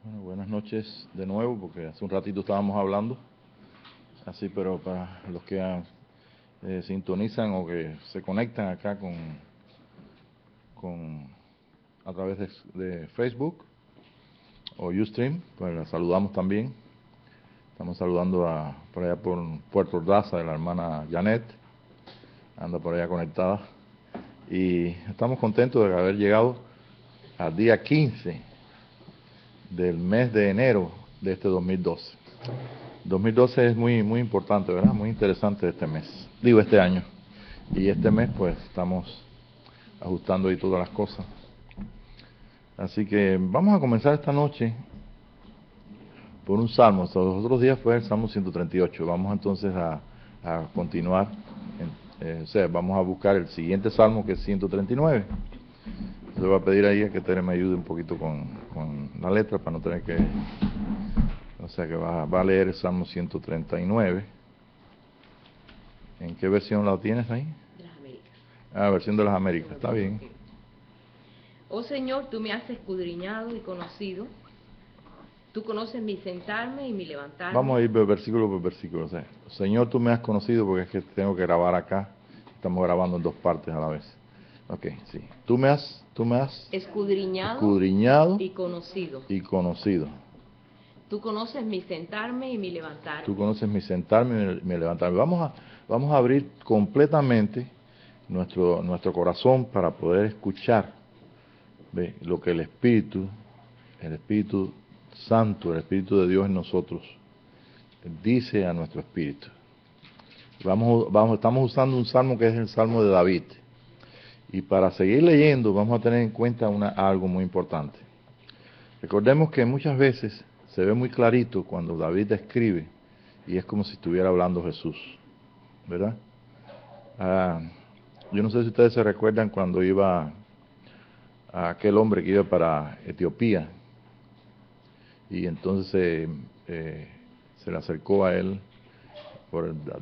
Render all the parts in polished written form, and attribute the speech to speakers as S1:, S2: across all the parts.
S1: Bueno, buenas noches de nuevo, porque hace un ratito estábamos hablando, así, pero para los que sintonizan o que se conectan acá con a través de Facebook o Ustream, pues la saludamos también. Estamos saludando por allá por Puerto Ordaz a la hermana Janet, anda por allá conectada, y estamos contentos de haber llegado al día 15 del mes de enero de este 2012. 2012 es muy importante, ¿verdad? Muy interesante este mes, este año. Y este mes pues estamos ajustando ahí todas las cosas. Así que vamos a comenzar esta noche por un salmo. Los otros días fue el Salmo 138. Vamos entonces a continuar, o sea, vamos a buscar el siguiente salmo, que es 139. Le voy a pedir ahí a que Tere me ayude un poquito con la letra para no tener que... O sea que va a leer el Salmo 139. ¿En qué versión la tienes ahí?
S2: De las Américas.
S1: Ah, versión de las Américas, está bien.
S2: Oh Señor, tú me has escudriñado y conocido. Tú conoces mi sentarme y mi levantarme.
S1: Vamos a ir versículo por versículo. O sea, Señor, tú me has conocido, porque es que tengo que grabar acá. Estamos grabando en dos partes a la vez. Ok, sí. Tú me has
S2: escudriñado
S1: y conocido.
S2: Tú conoces mi sentarme y mi levantarme.
S1: Tú conoces mi sentarme y mi levantarme. Vamos a abrir completamente nuestro corazón para poder escuchar lo que el Espíritu Santo, el Espíritu de Dios en nosotros, dice a nuestro espíritu. Estamos usando un salmo que es el Salmo de David. Y para seguir leyendo vamos a tener en cuenta algo muy importante. Recordemos que muchas veces se ve muy clarito cuando David escribe y es como si estuviera hablando Jesús, ¿verdad? Yo no sé si ustedes se recuerdan cuando iba a aquel hombre que iba para Etiopía y entonces se le acercó a él,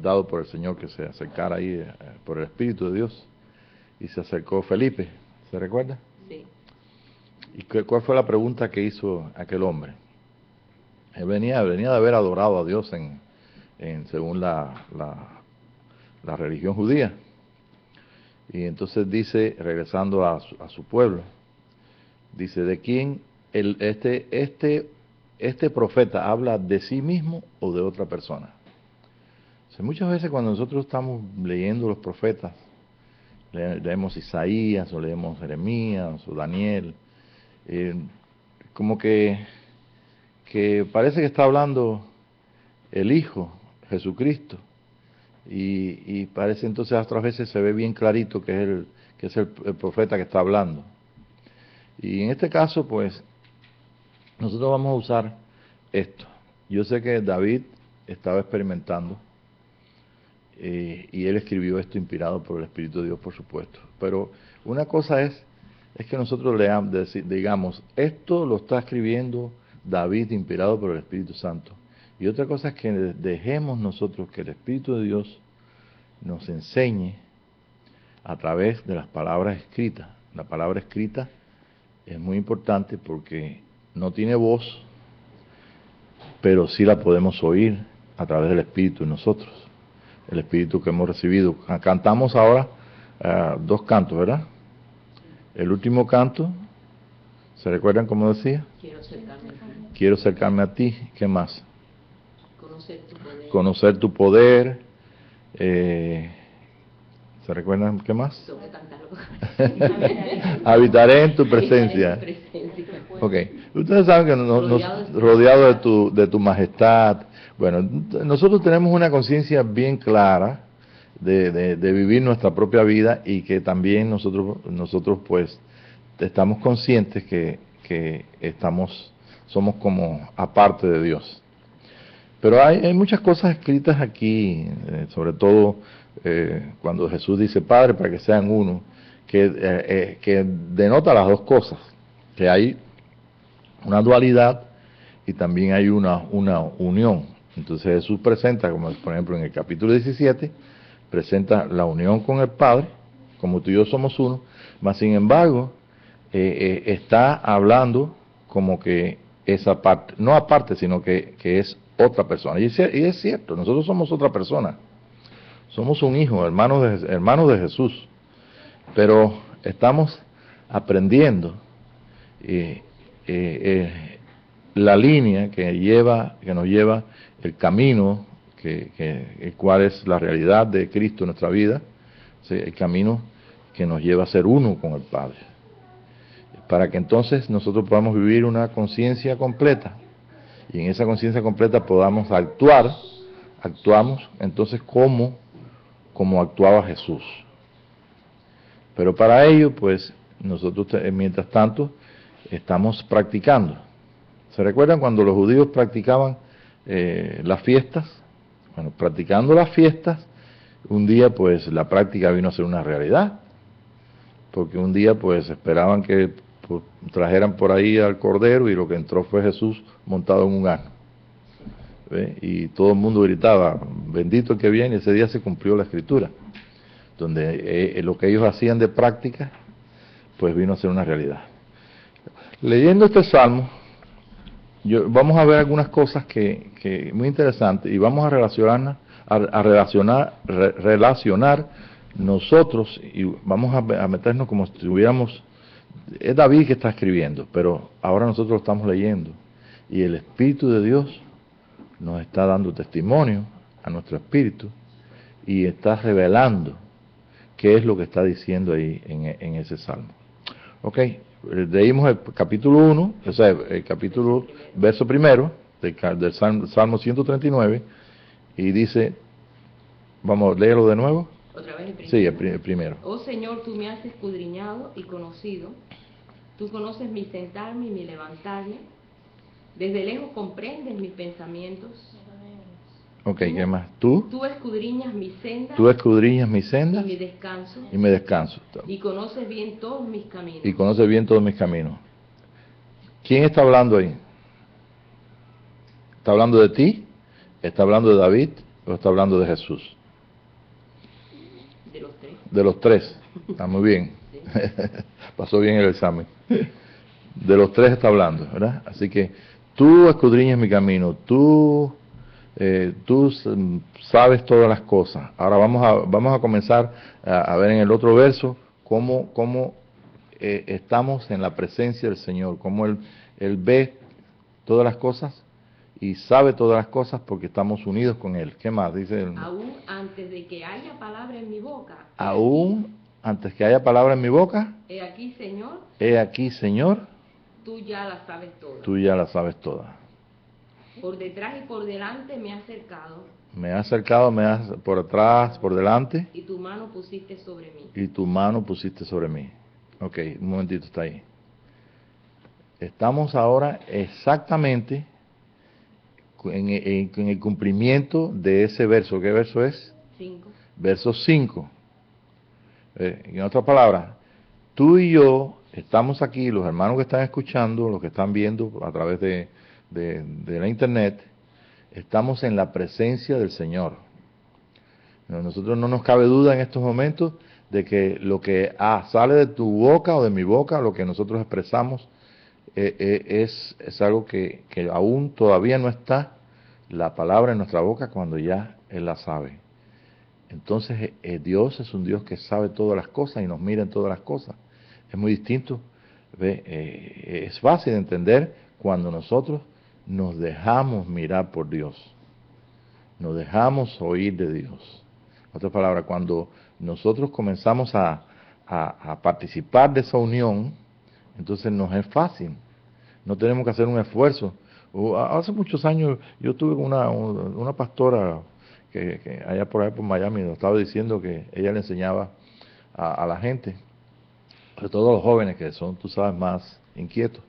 S1: dado por el Señor que se acercara ahí por el Espíritu de Dios, y se acercó Felipe, ¿se recuerda?
S2: Sí.
S1: ¿Y cuál fue la pregunta que hizo aquel hombre? Él venía de haber adorado a Dios según la religión judía. Y entonces dice, regresando a su pueblo, dice, ¿de quién este profeta habla, de sí mismo o de otra persona? O sea, muchas veces cuando nosotros estamos leyendo los profetas, leemos Isaías o leemos Jeremías o Daniel, como que parece que está hablando el Hijo, Jesucristo, y parece entonces otras veces se ve bien clarito que es el profeta que está hablando. Y en este caso, pues, nosotros vamos a usar esto. Yo sé que David estaba experimentando, y él escribió esto inspirado por el Espíritu de Dios, por supuesto. Pero una cosa es que nosotros digamos, esto lo está escribiendo David inspirado por el Espíritu Santo. Y otra cosa es que dejemos nosotros que el Espíritu de Dios nos enseñe a través de las palabras escritas. La palabra escrita es muy importante porque no tiene voz, pero sí la podemos oír a través del Espíritu en nosotros. El Espíritu que hemos recibido. Cantamos ahora dos cantos, ¿verdad? El último canto, ¿se recuerdan cómo decía? Quiero acercarme a ti. ¿Qué más? Conocer tu poder. ¿Se recuerdan qué más? Habitaré en tu presencia. Ok. Ustedes saben que rodeado de tu majestad. Bueno, nosotros tenemos una conciencia bien clara de vivir nuestra propia vida, y que también nosotros pues estamos conscientes que somos como aparte de Dios. Pero hay muchas cosas escritas aquí, sobre todo cuando Jesús dice Padre para que sean uno, que denota las dos cosas, que hay una dualidad y también hay una unión. Entonces Jesús presenta, como por ejemplo en el capítulo 17, presenta la unión con el Padre, como tú y yo somos uno, mas sin embargo está hablando como que esa parte, no aparte, sino que es otra persona. Y es cierto, nosotros somos otra persona. Somos un hijo, hermanos de Jesús. Pero estamos aprendiendo eh, la línea que nos lleva el camino, el cual es la realidad de Cristo en nuestra vida, ¿sí? El camino que nos lleva a ser uno con el Padre, para que entonces nosotros podamos vivir una conciencia completa, y en esa conciencia completa podamos actuamos entonces como actuaba Jesús. Pero para ello, pues, nosotros mientras tanto estamos practicando. ¿Se recuerdan cuando los judíos practicaban las fiestas? Bueno, practicando las fiestas, un día pues la práctica vino a ser una realidad, porque un día pues esperaban que pues, trajeran por ahí al Cordero, y lo que entró fue Jesús montado en un asno. ¿Ve? Y todo el mundo gritaba, bendito el que viene, y ese día se cumplió la Escritura, donde lo que ellos hacían de práctica, pues vino a ser una realidad. Leyendo este Salmo, vamos a ver algunas cosas que muy interesantes, y vamos a relacionar nosotros, y vamos a meternos como si estuviéramos, es David que está escribiendo, pero ahora nosotros lo estamos leyendo, y el Espíritu de Dios nos está dando testimonio a nuestro espíritu, y está revelando qué es lo que está diciendo ahí en ese Salmo. Ok, leímos el capítulo 1, o sea, el capítulo, verso primero, del Salmo 139, y dice, vamos a leerlo de nuevo.
S2: ¿Otra vez el primero?
S1: Sí, el primero.
S2: Oh Señor, tú me has escudriñado y conocido, tú conoces mi sentarme y mi levantarme, desde lejos comprendes mis pensamientos.
S1: Ok, ¿qué más? Tú
S2: escudriñas mi senda.
S1: Tú escudriñas mis sendas.
S2: Y mi descanso.
S1: Y me descanso.
S2: Y conoces bien todos mis caminos.
S1: Y conoces bien todos mis caminos. ¿Quién está hablando ahí? ¿Está hablando de ti? ¿Está hablando de David? ¿O está hablando de Jesús?
S2: De los tres.
S1: De los tres. Está muy bien. Sí. Pasó bien el examen. De los tres está hablando, ¿verdad? Así que tú escudriñas mi camino. Tú sabes todas las cosas. Ahora vamos a comenzar a ver en el otro verso cómo estamos en la presencia del Señor, cómo Él ve todas las cosas y sabe todas las cosas porque estamos unidos con Él. ¿Qué más? Dice
S2: aún antes de que haya palabra en mi boca.
S1: Aún antes que haya palabra en mi boca.
S2: He aquí, Señor.
S1: He aquí, Señor.
S2: Tú ya la sabes toda.
S1: Tú ya la sabes toda.
S2: Por detrás y por delante me has cercado.
S1: Me has cercado, por atrás, por delante.
S2: Y tu mano pusiste sobre mí.
S1: Y tu mano pusiste sobre mí. Ok, un momentito, está ahí. Estamos ahora exactamente en el cumplimiento de ese verso. ¿Qué verso es?
S2: 5. Verso
S1: 5. En otras palabras, tú y yo estamos aquí, los hermanos que están escuchando, los que están viendo a través de la internet, estamos en la presencia del Señor. Nosotros no nos cabe duda en estos momentos de que lo que sale de tu boca o de mi boca, lo que nosotros expresamos, es algo que aún todavía no está la palabra en nuestra boca cuando ya Él la sabe. Entonces Dios es un Dios que sabe todas las cosas y nos mira en todas las cosas. Es muy distinto. Es fácil de entender cuando nosotros nos dejamos mirar por Dios, nos dejamos oír de Dios. En otras palabras, cuando nosotros comenzamos a participar de esa unión, entonces nos es fácil, no tenemos que hacer un esfuerzo. Hace muchos años yo tuve una pastora que allá por Miami nos estaba diciendo que ella le enseñaba a la gente, sobre todo a los jóvenes que son, tú sabes, más inquietos.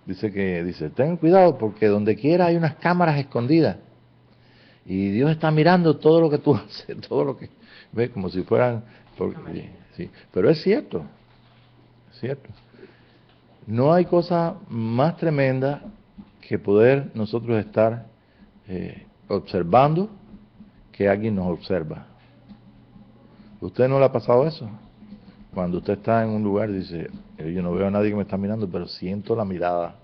S1: Dice, ten cuidado porque donde quiera hay unas cámaras escondidas y Dios está mirando todo lo que tú haces, todo lo que ves, como si fueran, sí, pero es cierto, no hay cosa más tremenda que poder nosotros estar observando que alguien nos observa. ¿Usted no le ha pasado eso? Cuando usted está en un lugar y dice, yo no veo a nadie que me está mirando, pero siento la mirada.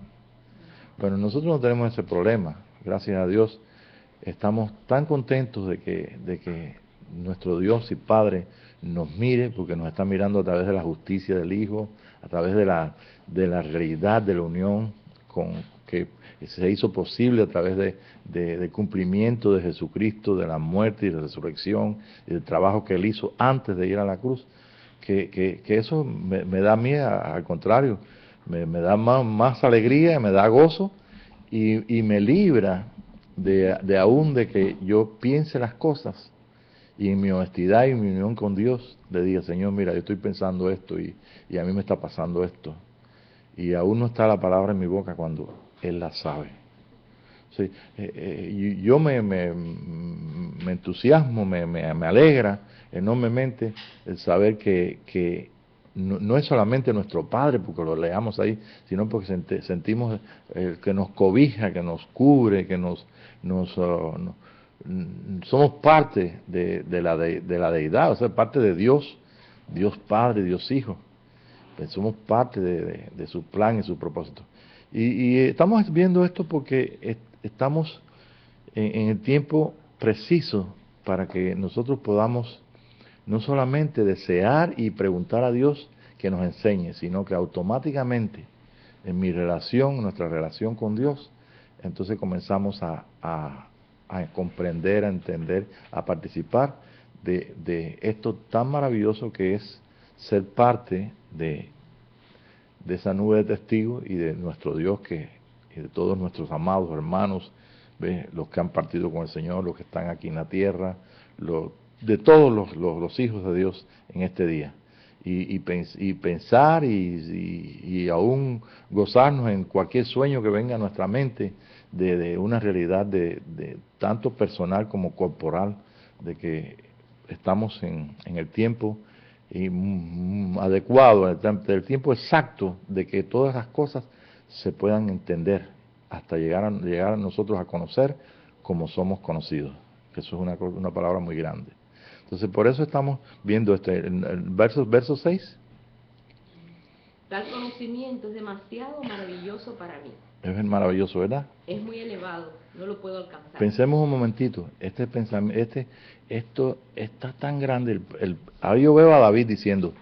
S1: Pero nosotros no tenemos ese problema. Gracias a Dios estamos tan contentos de que nuestro Dios y Padre nos mire, porque nos está mirando a través de la justicia del Hijo, a través de la realidad de la unión que se hizo posible a través del cumplimiento de Jesucristo, de la muerte y la resurrección, y del trabajo que Él hizo antes de ir a la cruz, que eso me da a mí, al contrario, me da más alegría, me da gozo, y me libra de aún de que yo piense las cosas, y en mi honestidad y mi unión con Dios le diga: Señor, mira, yo estoy pensando esto, y a mí me está pasando esto, y aún no está la palabra en mi boca cuando Él la sabe. Sí, yo me entusiasmo, me alegra enormemente el saber que no es solamente nuestro Padre, porque lo leamos ahí, sino porque sentimos que nos cobija, que nos cubre, que somos parte de la deidad, o sea, parte de Dios, Dios Padre, Dios Hijo. Pues somos parte de su plan y su propósito. Y estamos viendo esto porque estamos en el tiempo preciso para que nosotros podamos no solamente desear y preguntar a Dios que nos enseñe, sino que automáticamente en nuestra relación con Dios, entonces comenzamos a comprender, a entender, a participar de esto tan maravilloso que es ser parte de esa nube de testigos y de nuestro Dios, y de todos nuestros amados hermanos, los que han partido con el Señor, los que están aquí en la tierra, de todos los hijos de Dios en este día. Y pensar y aún gozarnos en cualquier sueño que venga a nuestra mente de una realidad de tanto personal como corporal, de que estamos en el tiempo adecuado, el tiempo exacto de que todas las cosas se puedan entender hasta llegar a nosotros a conocer como somos conocidos, que eso es una palabra muy grande. Entonces, por eso estamos viendo el verso 6.
S2: Tal conocimiento es demasiado maravilloso para mí.
S1: Es maravilloso, ¿verdad?
S2: Es muy elevado, no lo puedo alcanzar.
S1: Pensemos un momentito, esto está tan grande. Ahora yo veo a David diciendo: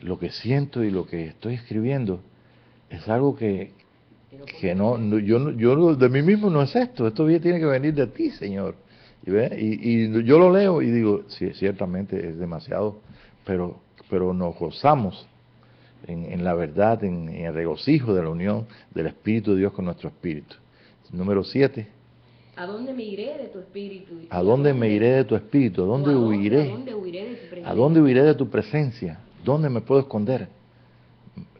S1: lo que siento y lo que estoy escribiendo es algo que yo de mí mismo no es esto tiene que venir de ti, Señor. Y yo lo leo y digo: sí, ciertamente es demasiado, pero nos gozamos en la verdad, en el regocijo de la unión del Espíritu de Dios con nuestro espíritu. Número 7.
S2: ¿A dónde me iré de tu espíritu?
S1: ¿A dónde me iré de tu espíritu? ¿A dónde huiré?
S2: ¿A dónde huiré de tu presencia?
S1: ¿A dónde huiré de tu presencia? ¿Dónde me puedo esconder?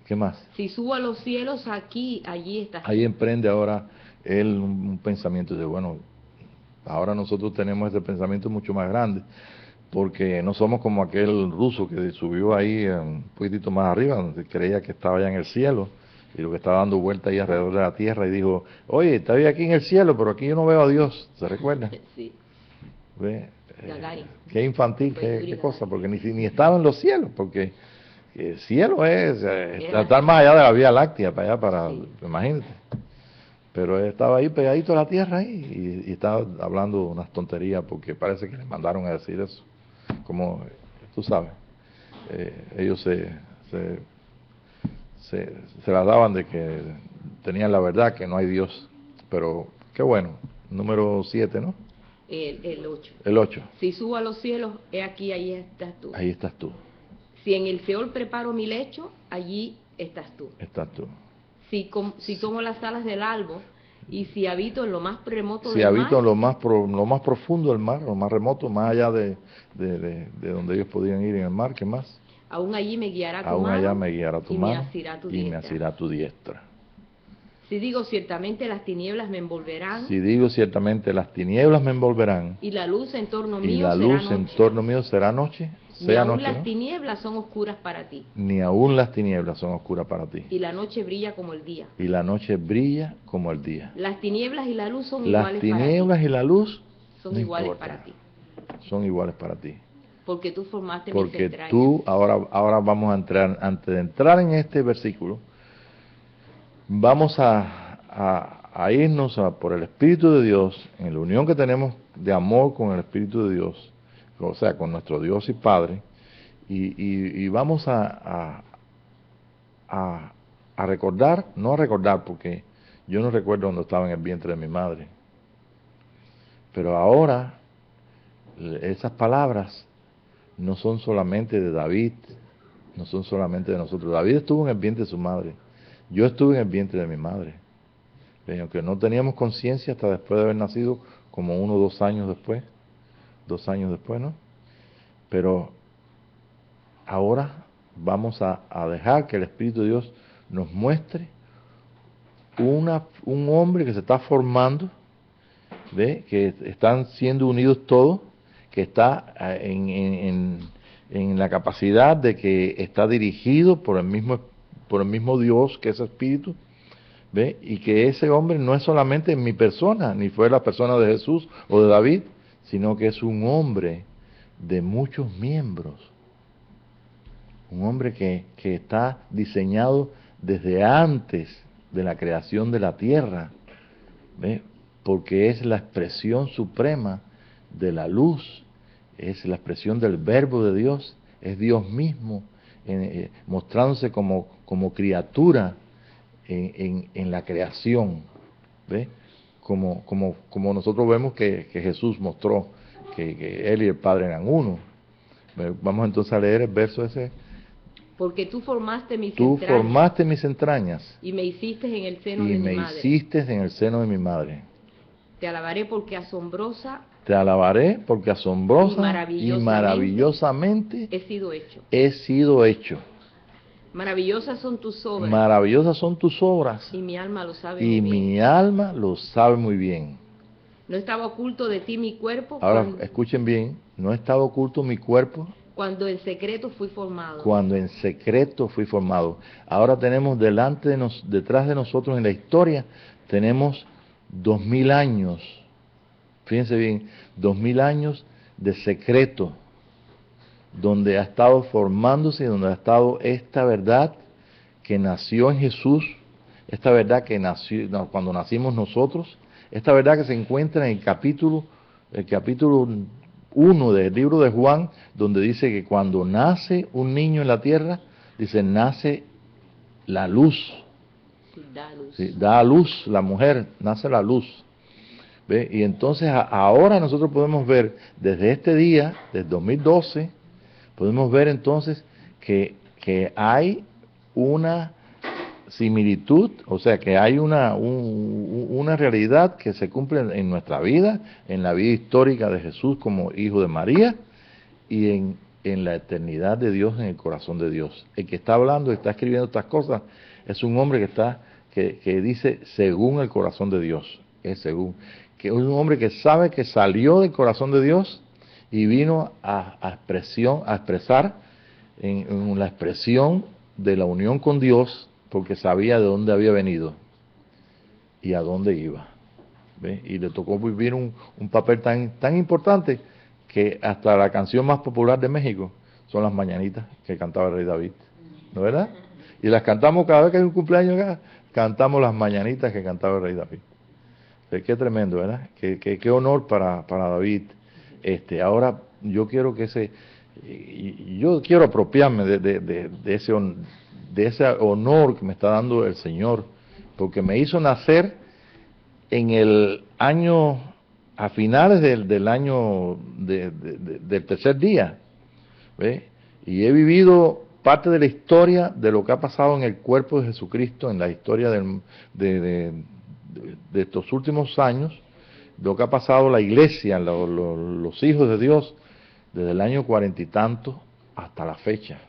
S1: ¿Qué más?
S2: Si subo a los cielos, allí estás.
S1: Ahí emprende ahora él un pensamiento de: bueno, ahora nosotros tenemos ese pensamiento mucho más grande, porque no somos como aquel ruso que subió ahí un poquitito más arriba, donde creía que estaba allá en el cielo, y lo que estaba dando vuelta ahí alrededor de la tierra, y dijo: oye, estoy aquí en el cielo, pero aquí yo no veo a Dios. ¿Se recuerda?
S2: Sí.
S1: Qué infantil, qué cosa, porque ni estaba en los cielos, porque el cielo es estar más allá de la Vía Láctea, sí. Imagínate. Pero él estaba ahí pegadito a la tierra ahí, y estaba hablando unas tonterías, porque parece que le mandaron a decir eso. Como tú sabes, ellos se las daban de que tenían la verdad, que no hay Dios. Pero qué bueno. Número 7, ¿no?
S2: El 8.
S1: El 8.
S2: Si subo a los cielos, he aquí, ahí estás tú.
S1: Ahí estás tú.
S2: Si en el Seol preparo mi lecho, allí estás tú.
S1: Estás tú.
S2: Si tomo las alas del albo, y si habito en lo más remoto
S1: del mar. Si habito en lo más profundo del mar, lo más remoto, más allá de donde ellos podían ir en el mar, ¿qué más?
S2: Aún allí me guiará tu
S1: mano. Aún allá me guiará tu mano.
S2: Me asirá tu diestra. Si digo ciertamente las tinieblas me envolverán.
S1: Si digo ciertamente las tinieblas me envolverán.
S2: Y la luz en torno mío
S1: y la luz en torno mío será noche.
S2: Ni aún las tinieblas son oscuras para ti.
S1: Ni aún las tinieblas son oscuras para ti.
S2: Y la noche brilla como el día.
S1: Y la noche brilla como el día.
S2: Las tinieblas y la luz son iguales para ti.
S1: Las tinieblas y la luz
S2: son iguales para ti.
S1: Son iguales para ti.
S2: Porque tú formaste mis entrañas.
S1: Porque tú, ahora vamos a entrar, antes de entrar en este versículo, vamos a a irnos por el Espíritu de Dios, en la unión que tenemos de amor con el Espíritu de Dios, o sea, con nuestro Dios y Padre, y vamos a recordar, no a recordar, porque yo no recuerdo cuando estaba en el vientre de mi madre, pero ahora esas palabras no son solamente de David, no son solamente de nosotros. David estuvo en el vientre de su madre, yo estuve en el vientre de mi madre, aunque no teníamos conciencia hasta después de haber nacido, como 1 o 2 años después, 2 años después, ¿no? Pero ahora vamos a dejar que el Espíritu de Dios nos muestre un hombre que se está formando, ¿ve? Que están siendo unidos todos, que está en la capacidad de que está dirigido por el mismo Dios, que es Espíritu, ¿ve? Y que ese hombre no es solamente mi persona, ni fue la persona de Jesús o de David, sino que es un hombre de muchos miembros. Un hombre que está diseñado desde antes de la creación de la tierra, ¿ve? Porque es la expresión suprema de la luz, es la expresión del verbo de Dios, es Dios mismo mostrándose como criatura en la creación, ¿ve? Como nosotros vemos que Jesús mostró que Él y el Padre eran uno. Vamos entonces a leer el verso ese.
S2: Porque tú formaste mis
S1: Tú
S2: entrañas.
S1: formaste mis entrañas.
S2: Y me hiciste en el seno de
S1: Y
S2: mi
S1: me
S2: madre.
S1: hiciste en el seno de mi madre.
S2: Te alabaré porque asombrosa.
S1: Te alabaré porque asombrosa
S2: Y
S1: maravillosamente
S2: he sido hecho.
S1: He sido hecho.
S2: Maravillosas son tus obras.
S1: Maravillosas son tus obras.
S2: Y mi alma lo sabe
S1: Y
S2: muy bien.
S1: mi alma lo sabe muy bien.
S2: No estaba oculto de ti mi cuerpo.
S1: Ahora, escuchen bien. No estaba oculto mi cuerpo.
S2: Cuando en secreto fui formado.
S1: Cuando en secreto fui formado. Ahora tenemos detrás de nosotros en la historia, tenemos 2000 años. Fíjense bien, 2000 años de secreto, donde ha estado formándose, donde ha estado esta verdad que nació en Jesús, esta verdad que nació cuando nacimos nosotros, esta verdad que se encuentra en el capítulo 1 del libro de Juan, donde dice que cuando nace un niño en la tierra, dice, nace la luz.
S2: Da luz.
S1: Sí, da a luz la mujer, nace la luz. ¿Ve? Y entonces ahora nosotros podemos ver, desde este día, desde 2012, podemos ver entonces que hay una similitud, o sea que hay una realidad que se cumple en nuestra vida, en la vida histórica de Jesús como hijo de María y en la eternidad de Dios, en el corazón de Dios. El que está hablando, está escribiendo estas cosas, es un hombre que dice según el corazón de Dios, es un hombre que sabe que salió del corazón de Dios y vino a expresar en la expresión de la unión con Dios, porque sabía de dónde había venido y a dónde iba. ¿Ve? Y le tocó vivir un papel tan importante que hasta la canción más popular de México son las mañanitas que cantaba el rey David, ¿no es verdad? Y las cantamos cada vez que hay un cumpleaños acá, cantamos las mañanitas que cantaba el rey David. Qué tremendo, ¿verdad? Qué honor para David. Ahora yo quiero yo quiero apropiarme de ese honor que me está dando el Señor, porque me hizo nacer en el año, a finales del año del tercer día, ¿ve? Y he vivido parte de la historia de lo que ha pasado en el cuerpo de Jesucristo, en la historia de estos últimos años, lo que ha pasado la iglesia, los hijos de Dios, desde el año 40 y tanto hasta la fecha.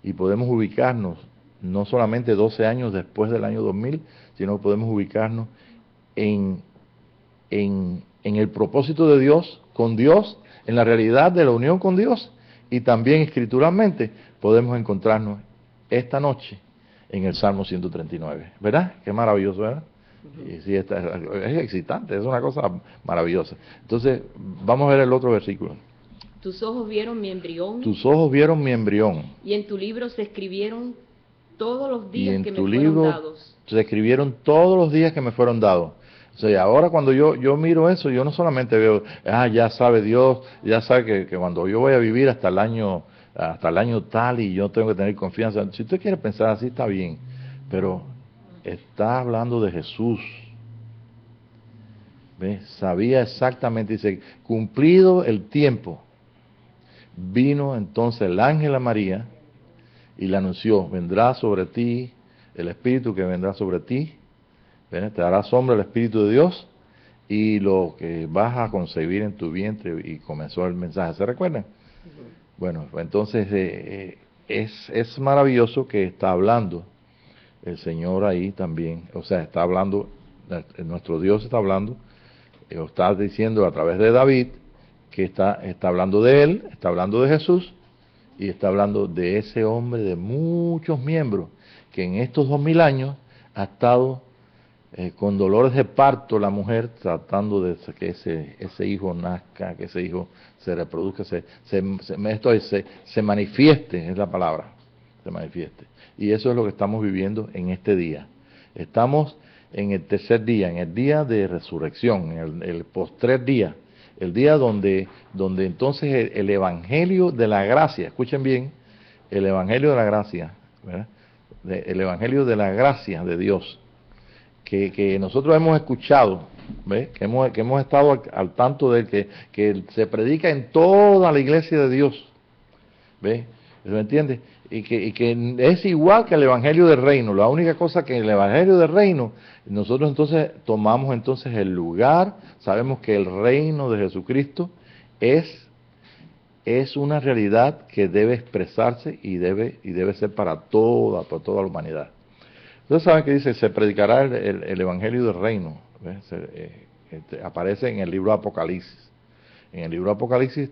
S1: Y podemos ubicarnos, no solamente 12 años después del año 2000, sino que podemos ubicarnos en el propósito de Dios, con Dios, en la realidad de la unión con Dios, y también escrituralmente podemos encontrarnos esta noche en el Salmo 139. ¿Verdad? Qué maravilloso, ¿verdad? Y sí, es excitante, es una cosa maravillosa. Entonces, vamos a ver el otro versículo.
S2: Tus ojos vieron mi embrión.
S1: Tus ojos vieron mi embrión.
S2: Y en tu libro se escribieron todos los
S1: y
S2: días
S1: en
S2: que me
S1: tu
S2: fueron
S1: libro
S2: dados.
S1: se escribieron todos los días que me fueron dados. O sea, ahora cuando yo miro eso, yo no solamente veo, ya sabe Dios, ya sabe que cuando yo voy a vivir hasta el año tal y yo tengo que tener confianza. Si usted quiere pensar así, está bien, pero está hablando de Jesús. ¿Ve? Sabía exactamente, dice, cumplido el tiempo, vino entonces el ángel a María y le anunció, vendrá sobre ti el Espíritu que vendrá sobre ti, ¿ve? Te dará sombra el Espíritu de Dios y lo que vas a concebir en tu vientre, y comenzó el mensaje. ¿Se recuerdan? Bueno, entonces es maravilloso que está hablando el Señor ahí también, o sea, está hablando, nuestro Dios está hablando, está diciendo a través de David que está hablando de él, está hablando de Jesús y está hablando de ese hombre de muchos miembros que en estos 2000 años ha estado con dolores de parto la mujer tratando de que ese hijo nazca, que ese hijo se reproduzca, se manifieste, es la palabra, se manifieste. Y eso es lo que estamos viviendo en este día. Estamos en el tercer día, en el día de resurrección, en el postrer día, el día donde entonces el evangelio de la gracia, escuchen bien, el evangelio de la gracia, ¿verdad? El evangelio de la gracia de Dios, que nosotros hemos escuchado, ¿ves? Que hemos estado al tanto de que se predica en toda la iglesia de Dios, ¿ves? ¿Me entiendes? Y que es igual que el evangelio del reino. La única cosa que el evangelio del reino, nosotros entonces tomamos entonces el lugar, sabemos que el reino de Jesucristo es una realidad que debe expresarse y debe ser para toda la humanidad. Ustedes saben que dice, se predicará el evangelio del reino. Aparece en el libro de Apocalipsis. En el libro de Apocalipsis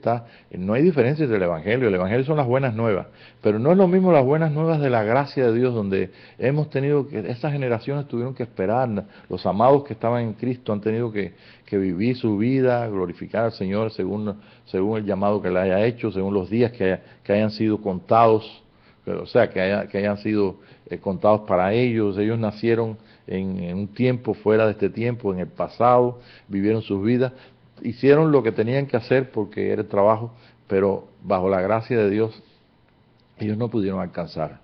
S1: no hay diferencia entre el evangelio son las buenas nuevas, pero no es lo mismo las buenas nuevas de la gracia de Dios, donde hemos tenido que, estas generaciones tuvieron que esperar, los amados que estaban en Cristo han tenido que vivir su vida, glorificar al Señor según el llamado que le haya hecho, según los días que hayan sido contados, o sea, que hayan sido contados para ellos. Ellos nacieron en un tiempo fuera de este tiempo, en el pasado, vivieron sus vidas, hicieron lo que tenían que hacer porque era el trabajo, pero bajo la gracia de Dios ellos no pudieron alcanzar.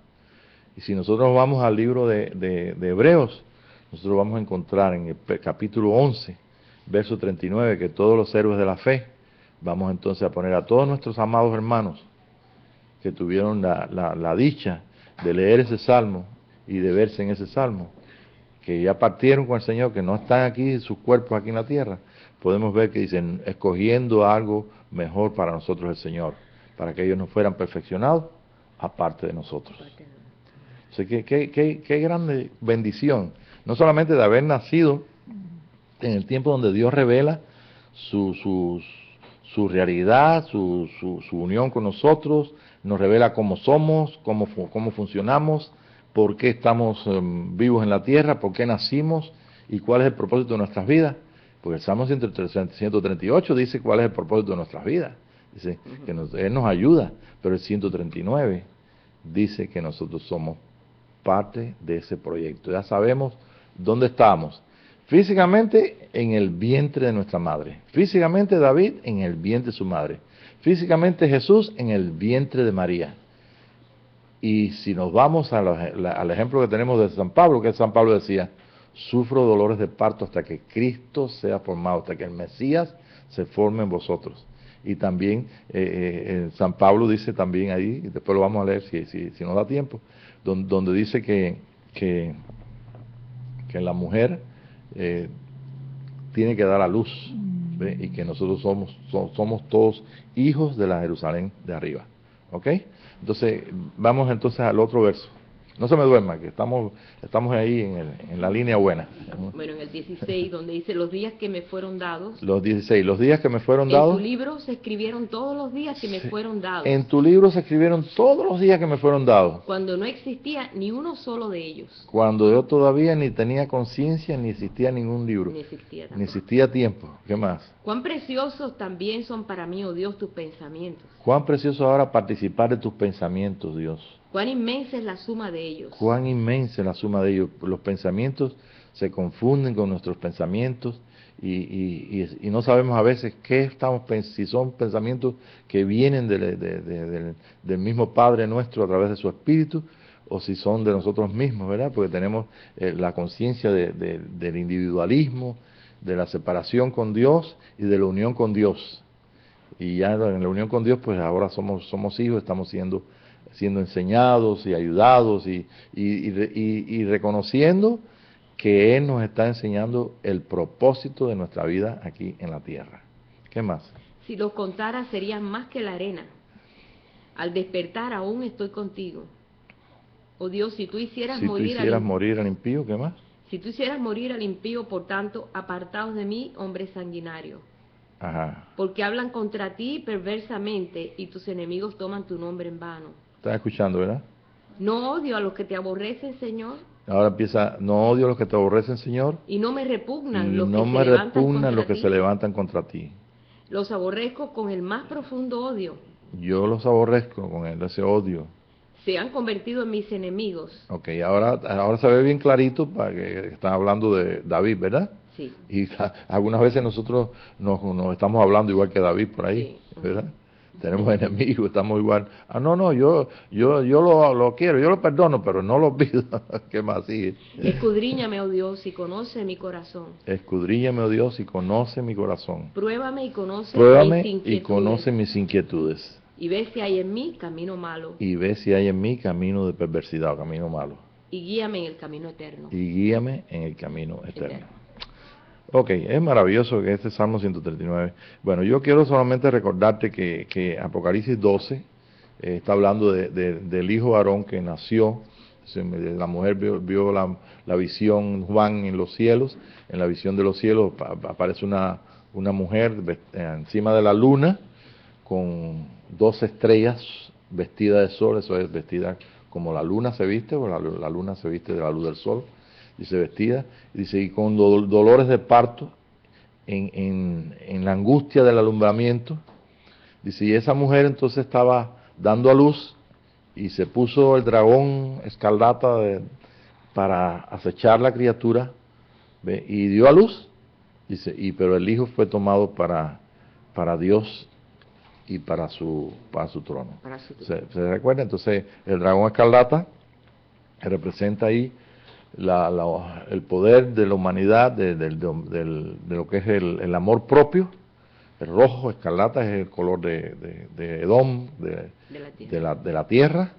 S1: Y si nosotros vamos al libro de Hebreos, nosotros vamos a encontrar en el capítulo 11, verso 39, que todos los héroes de la fe, vamos entonces a poner a todos nuestros amados hermanos que tuvieron la dicha de leer ese salmo y de verse en ese salmo, que ya partieron con el Señor, que no están aquí, sus cuerpos aquí en la tierra, podemos ver que dicen, escogiendo algo mejor para nosotros el Señor, para que ellos no fueran perfeccionados aparte de nosotros. O sea, qué grande bendición, no solamente de haber nacido en el tiempo donde Dios revela su realidad, su unión con nosotros, nos revela cómo somos, cómo funcionamos, por qué estamos vivos en la tierra, por qué nacimos y cuál es el propósito de nuestras vidas. Porque el Salmo 138 dice cuál es el propósito de nuestras vidas. Dice que Él nos ayuda, pero el 139 dice que nosotros somos parte de ese proyecto. Ya sabemos dónde estamos. Físicamente en el vientre de nuestra madre. Físicamente David en el vientre de su madre. Físicamente Jesús en el vientre de María. Y si nos vamos al ejemplo que tenemos de San Pablo, que San Pablo decía, sufro dolores de parto hasta que Cristo sea formado, hasta que el Mesías se forme en vosotros. Y también San Pablo dice también ahí, y después lo vamos a leer si nos da tiempo, donde dice que la mujer tiene que dar a luz, ¿ve? Y que nosotros somos todos hijos de la Jerusalén de arriba. ¿Ok? Entonces, vamos entonces al otro verso. No se me duerma, que estamos ahí en la línea buena.
S2: Bueno, en el 16, donde dice, los días que me fueron dados.
S1: Los 16, los días que me fueron dados.
S2: En tu libro se escribieron todos los días que me fueron dados.
S1: En tu libro se escribieron todos los días que me fueron dados.
S2: Cuando no existía ni uno solo de ellos.
S1: Cuando yo todavía ni tenía conciencia, ni existía ningún libro. Ni existía tiempo. ¿Qué más?
S2: Cuán preciosos también son para mí, oh Dios, tus pensamientos.
S1: Cuán precioso ahora participar de tus pensamientos, Dios.
S2: Cuán inmensa es la suma de ellos.
S1: Cuán inmensa es la suma de ellos. Los pensamientos se confunden con nuestros pensamientos y no sabemos a veces qué estamos si son pensamientos que vienen del mismo Padre nuestro a través de su Espíritu, o si son de nosotros mismos, ¿verdad? Porque tenemos la conciencia del individualismo, de la separación con Dios y de la unión con Dios. Y ya en la unión con Dios, pues ahora somos hijos, estamos siendo enseñados y ayudados y reconociendo que Él nos está enseñando el propósito de nuestra vida aquí en la tierra. ¿Qué más?
S2: Si los contara serían más que la arena. Al despertar aún estoy contigo. Oh Dios, si tú hicieras
S1: morir al impío, ¿qué más?
S2: Si tú hicieras morir al impío, por tanto, apartaos de mí, hombres sanguinarios.
S1: Ajá.
S2: Porque hablan contra ti perversamente y tus enemigos toman tu nombre en vano.
S1: ¿Estás escuchando, verdad?
S2: No odio a los que te aborrecen, Señor.
S1: Ahora empieza, no odio a los que te aborrecen, Señor.
S2: Y no me repugnan
S1: los que se levantan contra ti.
S2: Los aborrezco con el más profundo odio.
S1: Yo los aborrezco con ese odio.
S2: Se han convertido en mis enemigos.
S1: Ok, ahora se ve bien clarito para que están hablando de David, ¿verdad?
S2: Sí.
S1: Y algunas veces nosotros nos estamos hablando igual que David por ahí, sí. ¿Verdad? Tenemos enemigos, estamos igual. Yo lo quiero, yo lo perdono, pero no lo olvido. ¿Qué más sigue?
S2: Escudriñame, oh Dios, y conoce mi corazón.
S1: Escudriñame, oh Dios, y conoce mi corazón.
S2: Pruébame y
S1: conoce mis inquietudes.
S2: Y ve si hay en mí camino malo.
S1: Y ve si hay en mí camino de perversidad o camino malo.
S2: Y guíame en el camino eterno.
S1: Y guíame en el camino eterno. Ok, es maravilloso que este Salmo 139. Bueno, yo quiero solamente recordarte que Apocalipsis 12 está hablando del hijo Aarón que nació. La mujer vio la visión, Juan, en los cielos. En la visión de los cielos aparece una mujer encima de la luna con 2 estrellas vestida de sol, eso es, vestida como la luna se viste, o la luna se viste de la luz del sol. Dice vestida, dice, y con dolores de parto, en la angustia del alumbramiento, dice, y esa mujer entonces estaba dando a luz, y se puso el dragón escarlata para acechar la criatura, ¿ve? Y dio a luz, dice, pero el hijo fue tomado para Dios y para su trono. ¿Se recuerda? Entonces, el dragón escarlata representa ahí el poder de la humanidad, de lo que es el amor propio. El rojo, escarlata, es el color de Edom, de la tierra.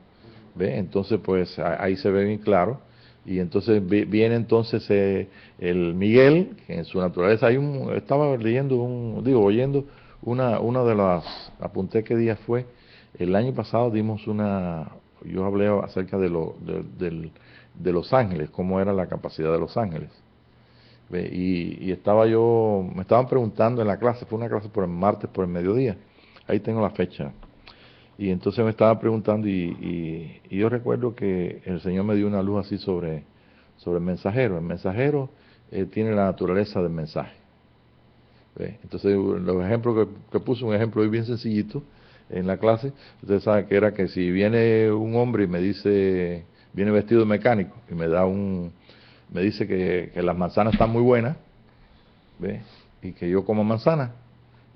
S1: ¿Ve? Entonces, pues ahí se ve bien claro. Y entonces viene entonces el Miguel, que en su naturaleza estaba leyendo, oyendo una de las, apunté qué día fue, el año pasado yo hablé acerca de los ángeles, cómo era la capacidad de los ángeles. Y me estaban preguntando en la clase, fue una clase por el martes, por el mediodía, ahí tengo la fecha, y entonces me estaban preguntando y yo recuerdo que el Señor me dio una luz así sobre el mensajero. El mensajero tiene la naturaleza del mensaje. Entonces los ejemplos que puse, un ejemplo hoy bien sencillito en la clase, ustedes saben que era que si viene un hombre y me dice, viene vestido de mecánico y me dice que las manzanas están muy buenas, ¿ve? Y que yo como manzana,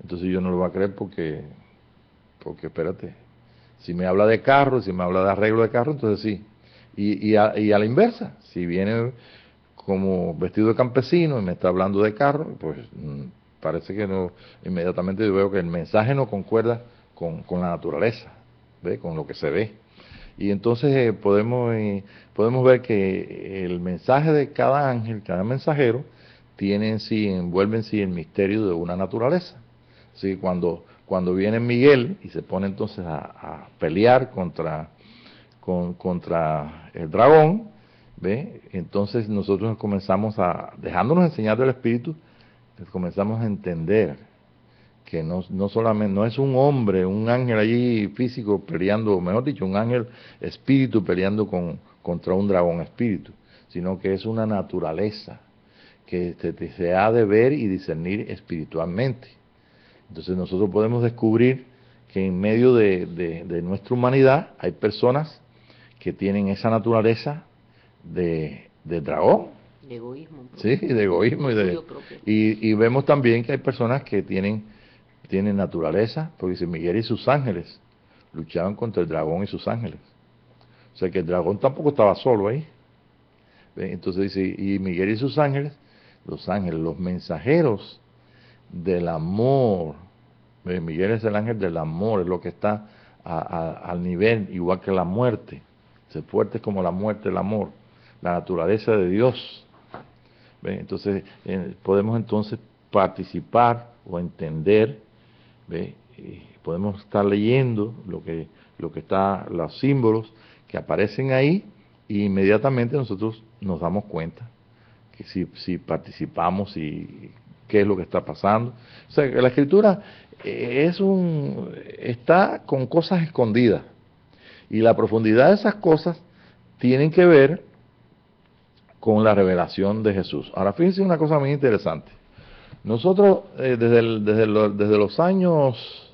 S1: entonces yo no lo voy a creer porque espérate, si me habla de carro, si me habla de arreglo de carro, entonces sí. Y a la inversa, si viene como vestido de campesino y me está hablando de carro, pues parece que no, inmediatamente yo veo que el mensaje no concuerda con la naturaleza, ¿ve? Con lo que se ve. Y entonces podemos ver que el mensaje de cada ángel, cada mensajero, envuelve en sí el misterio de una naturaleza. Así que cuando viene Miguel y se pone entonces a pelear contra el dragón, ¿ve? Entonces nosotros comenzamos dejándonos enseñar del Espíritu, comenzamos a entender que no solamente, no es un hombre, un ángel allí físico peleando, mejor dicho, un ángel espíritu peleando contra un dragón espíritu, sino que es una naturaleza que se ha de ver y discernir espiritualmente. Entonces nosotros podemos descubrir que en medio de nuestra humanidad hay personas que tienen esa naturaleza de dragón.
S2: De egoísmo.
S1: Sí, de egoísmo. Y vemos también que hay personas que tienen naturaleza, porque dice Miguel y sus ángeles luchaban contra el dragón y sus ángeles. O sea que el dragón tampoco estaba solo ahí. Entonces dice, y Miguel y sus ángeles, los mensajeros del amor. Miguel es el ángel del amor, es lo que está al nivel, igual que la muerte. Es fuerte como la muerte, el amor, la naturaleza de Dios. Entonces, podemos entonces participar o entender, y podemos estar leyendo lo que está, los símbolos que aparecen ahí, y inmediatamente nosotros nos damos cuenta que si participamos y qué es lo que está pasando. O sea, que la escritura está con cosas escondidas, y la profundidad de esas cosas tienen que ver con la revelación de Jesús. Ahora, fíjense una cosa muy interesante. Nosotros, desde los años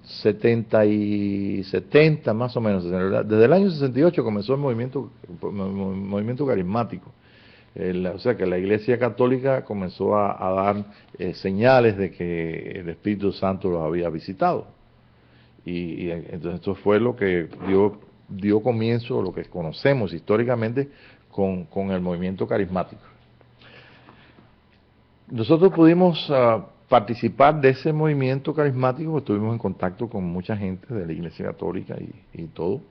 S1: 70 más o menos, desde el año 68 comenzó el movimiento carismático. O sea que la Iglesia Católica comenzó a dar señales de que el Espíritu Santo los había visitado. Y entonces esto fue lo que dio comienzo, lo que conocemos históricamente con el movimiento carismático. Nosotros pudimos participar de ese movimiento carismático, estuvimos en contacto con mucha gente de la Iglesia Católica y todo,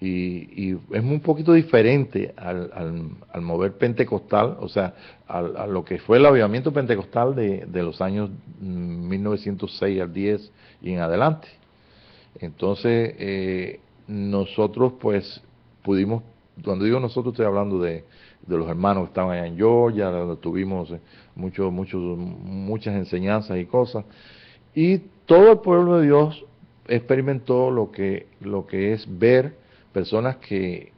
S1: y es un poquito diferente al mover pentecostal, o sea, a lo que fue el avivamiento pentecostal de los años 1906 al 10 y en adelante. Entonces, nosotros pues pudimos, cuando digo nosotros estoy hablando de los hermanos que estaban allá en Georgia, donde tuvimos muchas enseñanzas y cosas, y todo el pueblo de Dios experimentó lo que es ver personas que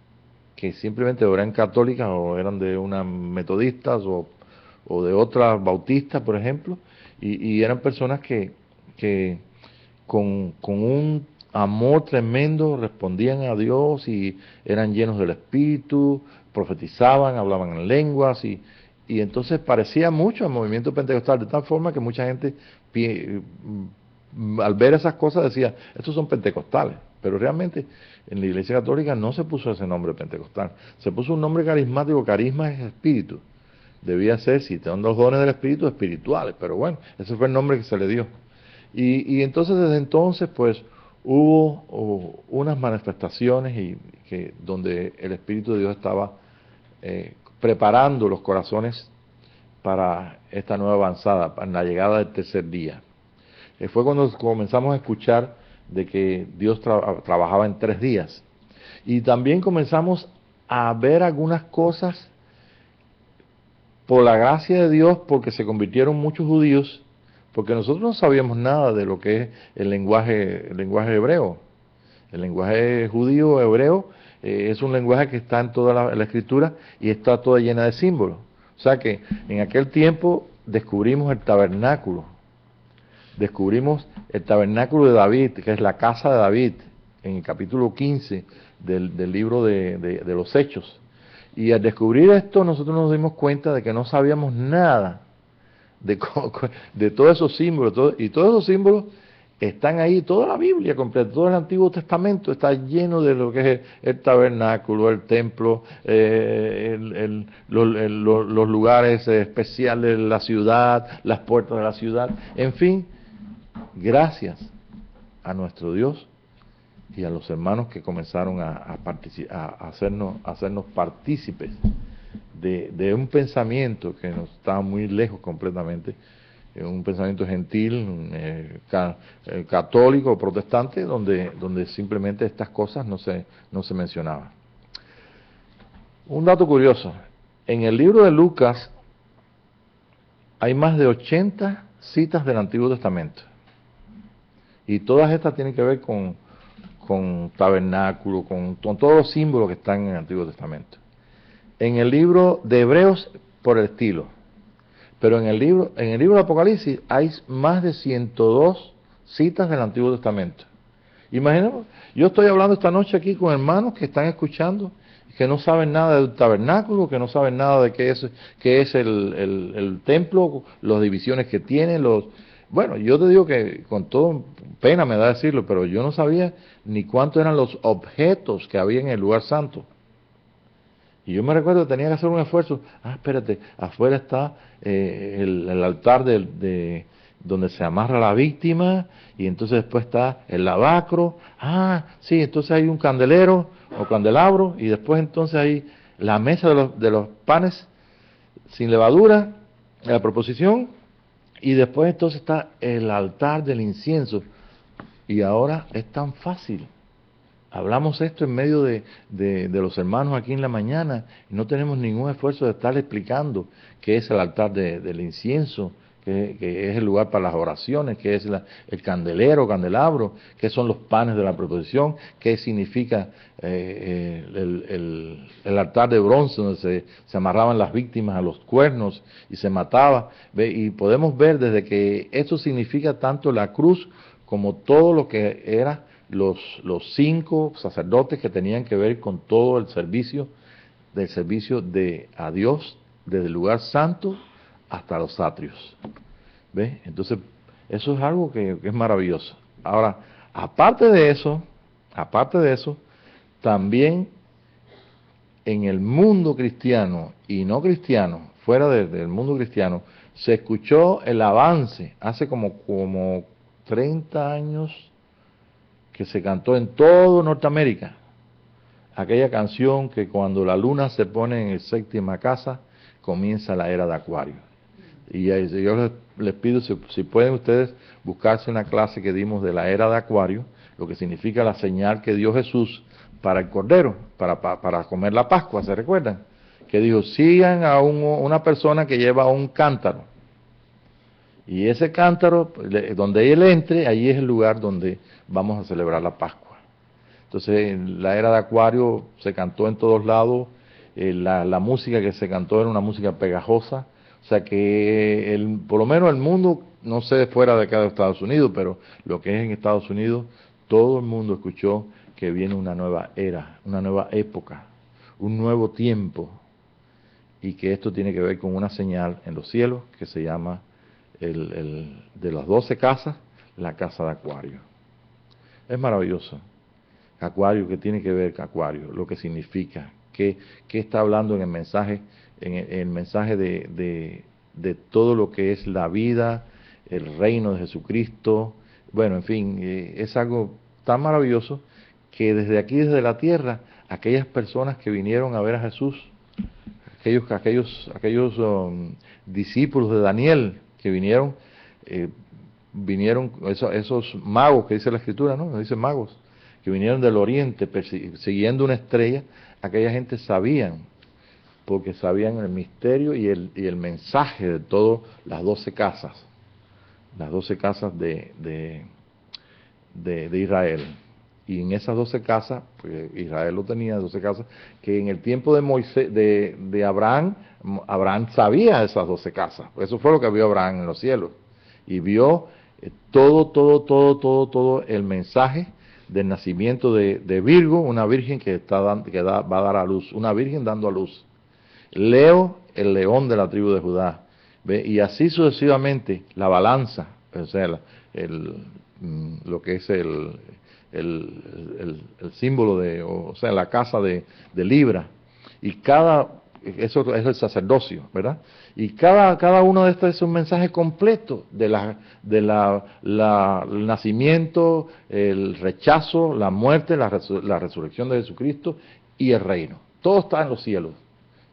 S1: simplemente eran católicas o eran de unas metodistas o de otras bautistas, por ejemplo, y eran personas que con un amor tremendo respondían a Dios y eran llenos del Espíritu, profetizaban, hablaban en lenguas y entonces parecía mucho al movimiento pentecostal, de tal forma que mucha gente al ver esas cosas decía, estos son pentecostales, pero realmente en la Iglesia Católica no se puso ese nombre pentecostal, se puso un nombre carismático. Carisma es espíritu, debía ser, si te dan los dones del Espíritu, espirituales, pero bueno, ese fue el nombre que se le dio. Y entonces desde entonces pues hubo unas manifestaciones donde el Espíritu de Dios estaba preparando los corazones para esta nueva avanzada, para la llegada del tercer día. Fue cuando comenzamos a escuchar de que Dios trabajaba en 3 días. Y también comenzamos a ver algunas cosas por la gracia de Dios, porque se convirtieron muchos judíos, porque nosotros no sabíamos nada de lo que es el lenguaje hebreo. El lenguaje judío hebreo es un lenguaje que está en toda la escritura y está toda llena de símbolos. O sea que en aquel tiempo descubrimos el tabernáculo. Descubrimos el tabernáculo de David, que es la casa de David, en el capítulo 15 del libro de los Hechos. Y al descubrir esto, nosotros nos dimos cuenta de que no sabíamos nada de todos esos símbolos, y todos esos símbolos están ahí, toda la Biblia completa, todo el Antiguo Testamento está lleno de lo que es el tabernáculo, el templo, los lugares especiales de la ciudad, las puertas de la ciudad, en fin, gracias a nuestro Dios y a los hermanos que comenzaron a hacernos partícipes de un pensamiento que nos estaba muy lejos completamente, un pensamiento gentil, católico o protestante, donde simplemente estas cosas no se mencionaban. Un dato curioso, en el libro de Lucas hay más de 80 citas del Antiguo Testamento, y todas estas tienen que ver con tabernáculo, con todos los símbolos que están en el Antiguo Testamento. En el libro de Hebreos, por el estilo, pero en el libro de Apocalipsis hay más de 102 citas del Antiguo Testamento, Imaginemos, yo estoy hablando esta noche aquí con hermanos que están escuchando, que no saben nada del tabernáculo, que no saben nada de qué es el templo, las divisiones que tiene, bueno, yo te digo que con todo pena me da decirlo, pero yo no sabía ni cuántos eran los objetos que había en el lugar santo. Y yo me recuerdo que tenía que hacer un esfuerzo. Espérate, afuera está el altar donde se amarra la víctima, y entonces después está el lavacro. Sí, entonces hay un candelero o candelabro, y después entonces hay la mesa de los panes sin levadura, la proposición, y después entonces está el altar del incienso. Y ahora es tan fácil. Hablamos esto en medio de los hermanos aquí en la mañana y no tenemos ningún esfuerzo de estar explicando qué es el altar del incienso, que es el lugar para las oraciones, qué es el candelero, candelabro, qué son los panes de la proposición, qué significa el altar de bronce donde se amarraban las víctimas a los cuernos y se mataba. Y podemos ver desde que esto significa tanto la cruz como todo lo que era los 5 sacerdotes que tenían que ver con todo el servicio a Dios, desde el lugar santo hasta los atrios. ¿Ve? Entonces, eso es algo que es maravilloso. Ahora, aparte de eso, también en el mundo cristiano y no cristiano, fuera del mundo cristiano, se escuchó el avance hace como 30 años que se cantó en todo Norteamérica, aquella canción que cuando la luna se pone en séptima casa, comienza la era de Acuario. Y yo les pido, si pueden ustedes buscarse una clase que dimos de la era de Acuario, lo que significa la señal que dio Jesús para el Cordero, para comer la Pascua, ¿se recuerdan? Que dijo, sigan a una persona que lleva un cántaro. Y ese cántaro, donde él entre, ahí es el lugar donde vamos a celebrar la Pascua. Entonces, en la era de Acuario se cantó en todos lados, la música que se cantó era una música pegajosa, o sea que por lo menos el mundo, no sé fuera de acá de Estados Unidos, pero lo que es en Estados Unidos, todo el mundo escuchó que viene una nueva era, una nueva época, un nuevo tiempo, y que esto tiene que ver con una señal en los cielos que se llama de las 12 casas, la casa de Acuario. Es maravilloso. Acuario, ¿qué tiene que ver con Acuario? Lo que significa, qué está hablando en el mensaje, de todo lo que es la vida, el reino de Jesucristo. Bueno, en fin, es algo tan maravilloso que desde aquí, desde la tierra, aquellas personas que vinieron a ver a Jesús, aquellos discípulos de Daniel que vinieron esos magos que dice la Escritura, ¿no? Dice magos, que vinieron del oriente siguiendo una estrella, aquella gente sabían, porque sabían el misterio y el mensaje de todas las 12 casas de Israel. Y en esas 12 casas, pues Israel lo tenía, 12 casas, que en el tiempo de Moisés, de Abraham sabía esas 12 casas. Eso fue lo que vio Abraham en los cielos. Y vio todo el mensaje del nacimiento de Virgo, una virgen que va a dar a luz, una virgen dando a luz. Leo, el león de la tribu de Judá. ¿Ve? Y así sucesivamente, la balanza, o sea, lo que es el símbolo o sea, la casa de Libra, y eso es el sacerdocio, ¿verdad? Y cada uno de estos es un mensaje completo el nacimiento, el rechazo, la muerte, la resurrección de Jesucristo y el reino. Todo está en los cielos,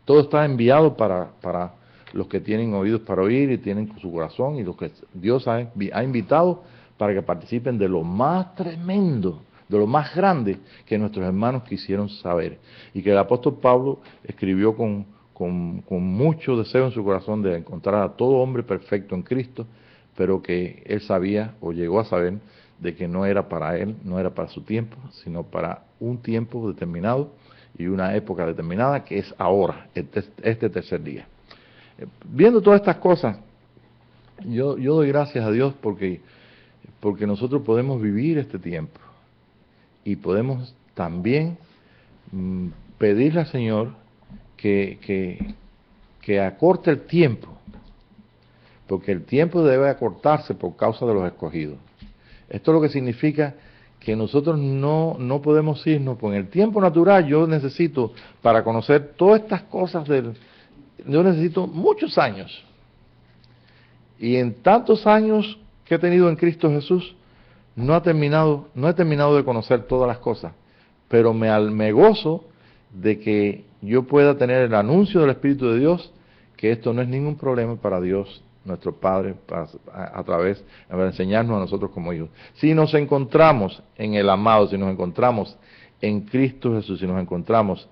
S1: todo está enviado para los que tienen oídos para oír y tienen su corazón, y los que Dios ha invitado para que participen de lo más tremendo, de lo más grande que nuestros hermanos quisieron saber. Y que el apóstol Pablo escribió con mucho deseo en su corazón de encontrar a todo hombre perfecto en Cristo, pero que él sabía o llegó a saber de que no era para él, no era para su tiempo, sino para un tiempo determinado y una época determinada, que es ahora, este tercer día. Viendo todas estas cosas, yo doy gracias a Dios porque nosotros podemos vivir este tiempo. y podemos también pedirle al Señor que acorte el tiempo, porque el tiempo debe acortarse por causa de los escogidos. Esto es lo que significa que nosotros no podemos irnos, porque en el tiempo natural yo necesito, para conocer todas estas cosas, yo necesito muchos años. Y en tantos años que he tenido en Cristo Jesús, no he terminado de conocer todas las cosas, pero me gozo de que yo pueda tener el anuncio del Espíritu de Dios, que esto no es ningún problema para Dios, nuestro Padre, a través de enseñarnos a nosotros como hijos. Si nos encontramos en el amado, si nos encontramos en Cristo Jesús, si nos encontramos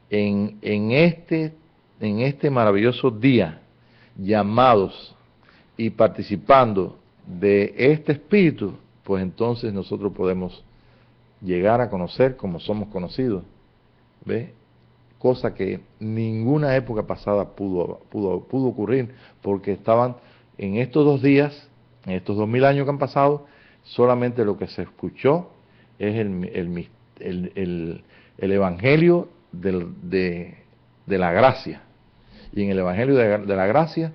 S1: en este maravilloso día, llamados y participando de este Espíritu, pues entonces nosotros podemos llegar a conocer como somos conocidos, ¿ve? Cosa que ninguna época pasada pudo ocurrir, porque estaban en estos 2 días, en estos 2000 años que han pasado, solamente lo que se escuchó es el Evangelio de la gracia. Y en el Evangelio de la gracia,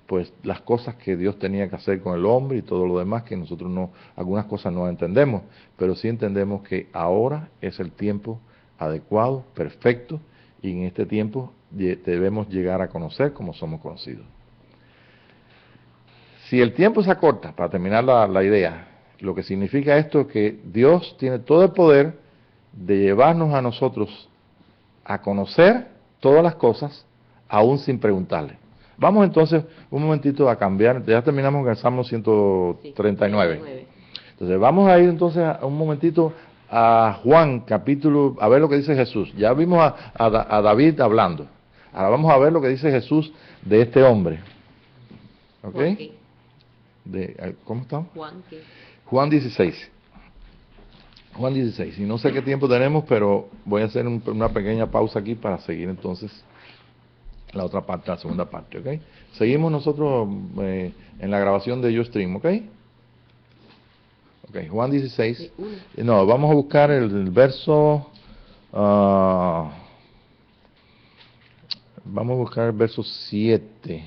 S1: pues las cosas que Dios tenía que hacer con el hombre y todo lo demás, que nosotros algunas cosas no entendemos, pero sí entendemos que ahora es el tiempo adecuado, perfecto, y en este tiempo debemos llegar a conocer como somos conocidos. Si el tiempo se acorta, para terminar la idea, lo que significa esto es que Dios tiene todo el poder de llevarnos a nosotros a conocer todas las cosas, aún sin preguntarle. Vamos entonces un momentito a cambiar, ya terminamos en el Salmo 139. Entonces vamos a ir entonces un momentito a Juan capítulo, a ver lo que dice Jesús. Ya vimos a David hablando. Ahora vamos a ver lo que dice Jesús de este hombre. ¿Ok? ¿Cómo estamos? Juan 16. Juan 16. Y no sé qué tiempo tenemos, pero voy a hacer una pequeña pausa aquí para seguir entonces la otra parte, la segunda parte. ¿Ok? Seguimos nosotros en la grabación de YouStream. ¿Ok? Ok, Juan 16. No, vamos a buscar el verso. Vamos a buscar el verso 7.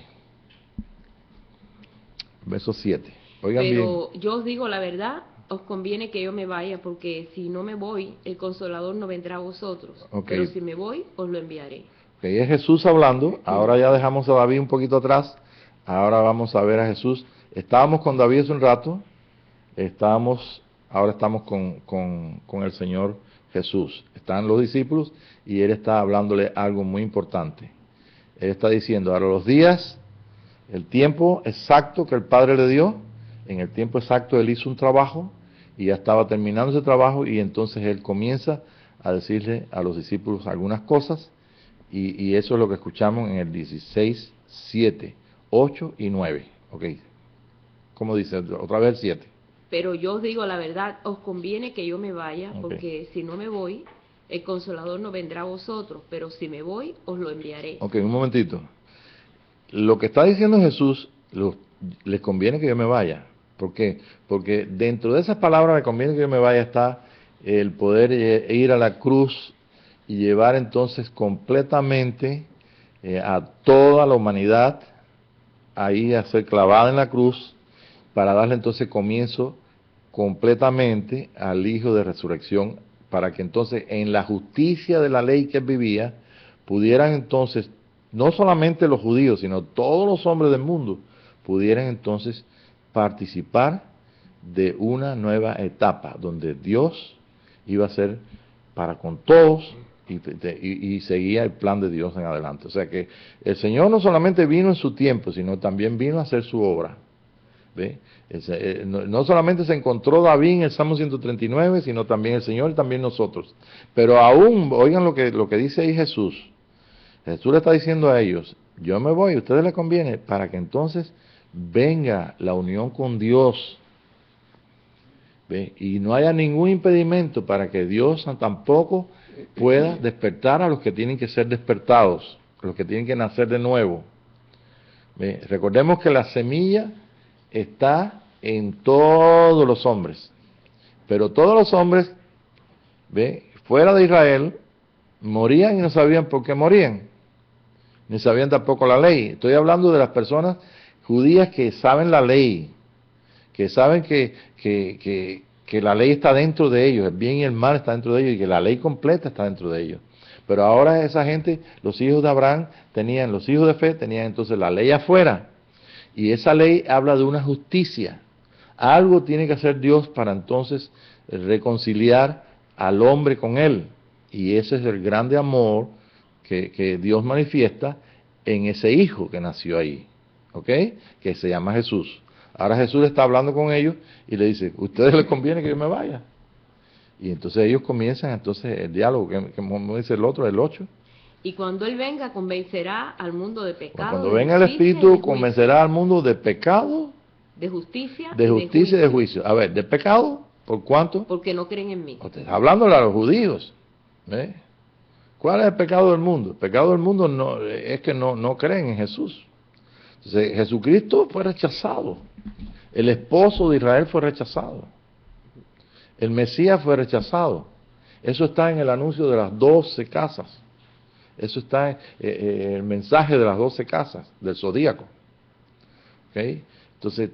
S1: Verso 7. Oigan
S2: pero
S1: bien.
S2: yo os digo la verdad, os conviene que yo me vaya, porque si no me voy, el Consolador no vendrá a vosotros.
S1: Okay.
S2: Pero si me voy, os lo enviaré.
S1: Okay, es Jesús hablando. Ahora ya dejamos a David un poquito atrás. Ahora vamos a ver a Jesús. Estábamos con David hace un rato. Ahora estamos con el Señor Jesús. Están los discípulos y Él está hablándole algo muy importante. Él está diciendo, ahora los días, el tiempo exacto que el Padre le dio, en el tiempo exacto Él hizo un trabajo y ya estaba terminando ese trabajo, y entonces Él comienza a decirle a los discípulos algunas cosas, y eso es lo que escuchamos en el 16, 7, 8 y 9. Ok, ¿cómo dice? Otra vez el 7.
S2: Pero yo os digo la verdad, os conviene que yo me vaya, porque si no me voy, el Consolador no vendrá a vosotros, pero si me voy, os lo enviaré.
S1: Ok, un momentito. Lo que está diciendo Jesús, les conviene que yo me vaya. ¿Por qué? Porque dentro de esas palabras, me conviene que yo me vaya, está el poder ir a la cruz y llevar entonces completamente a toda la humanidad ahí a ser clavada en la cruz, para darle entonces comienzo completamente al Hijo de Resurrección, para que entonces en la justicia de la ley que él vivía, pudieran entonces, no solamente los judíos, sino todos los hombres del mundo, pudieran entonces participar de una etapa, donde Dios iba a ser para con todos, y seguía el plan de Dios en adelante. O sea que el Señor no solamente vino en su tiempo, sino también vino a hacer su obra. ¿Ve? No solamente se encontró David en el Salmo 139, sino también el Señor y también nosotros. Pero aún, oigan lo que dice ahí Jesús. Jesús le está diciendo a ellos, yo me voy, a ustedes les conviene, para que entonces venga la unión con Dios. ¿Ve? Y no haya ningún impedimento para que Dios tampoco pueda despertar a los que tienen que ser despertados, a los que tienen que nacer de nuevo. ¿Ve? Recordemos que la semilla está en todos los hombres, pero todos los hombres ¿ve? Fuera de Israel, morían y no sabían por qué morían, ni sabían tampoco la ley. Estoy hablando de las personas judías que saben la ley, que saben que la ley está dentro de ellos, el bien y el mal está dentro de ellos, y que la ley completa está dentro de ellos. Pero ahora esa gente, los hijos de Abraham tenían, los hijos de fe tenían entonces la ley afuera, y esa ley habla de una justicia. Algo tiene que hacer Dios para entonces reconciliar al hombre con él, y ese es el grande amor que Dios manifiesta en ese hijo que nació ahí, ¿ok? Que se llama Jesús. Ahora Jesús está hablando con ellos y le dice, ¿a ustedes les conviene que yo me vaya? Y entonces ellos comienzan entonces el diálogo, que como dice el otro, el 8.
S2: Y cuando Él venga, convencerá al mundo de pecado,
S1: Cuando
S2: de
S1: venga el
S2: justicia y de
S1: Espíritu,
S2: juicio.
S1: convencerá al mundo de pecado,
S2: De justicia,
S1: de justicia y de juicio. A ver, ¿de pecado? ¿Por cuánto?
S2: Porque no creen en mí.
S1: Hablándole a los judíos. ¿Ve? ¿Cuál es el pecado del mundo? El pecado del mundo no, es que no creen en Jesús. Entonces, Jesucristo fue rechazado. El esposo de Israel fue rechazado. El Mesías fue rechazado. Eso está en el anuncio de las 12 casas. Eso está en el mensaje de las 12 casas, del zodíaco. ¿Okay? Entonces,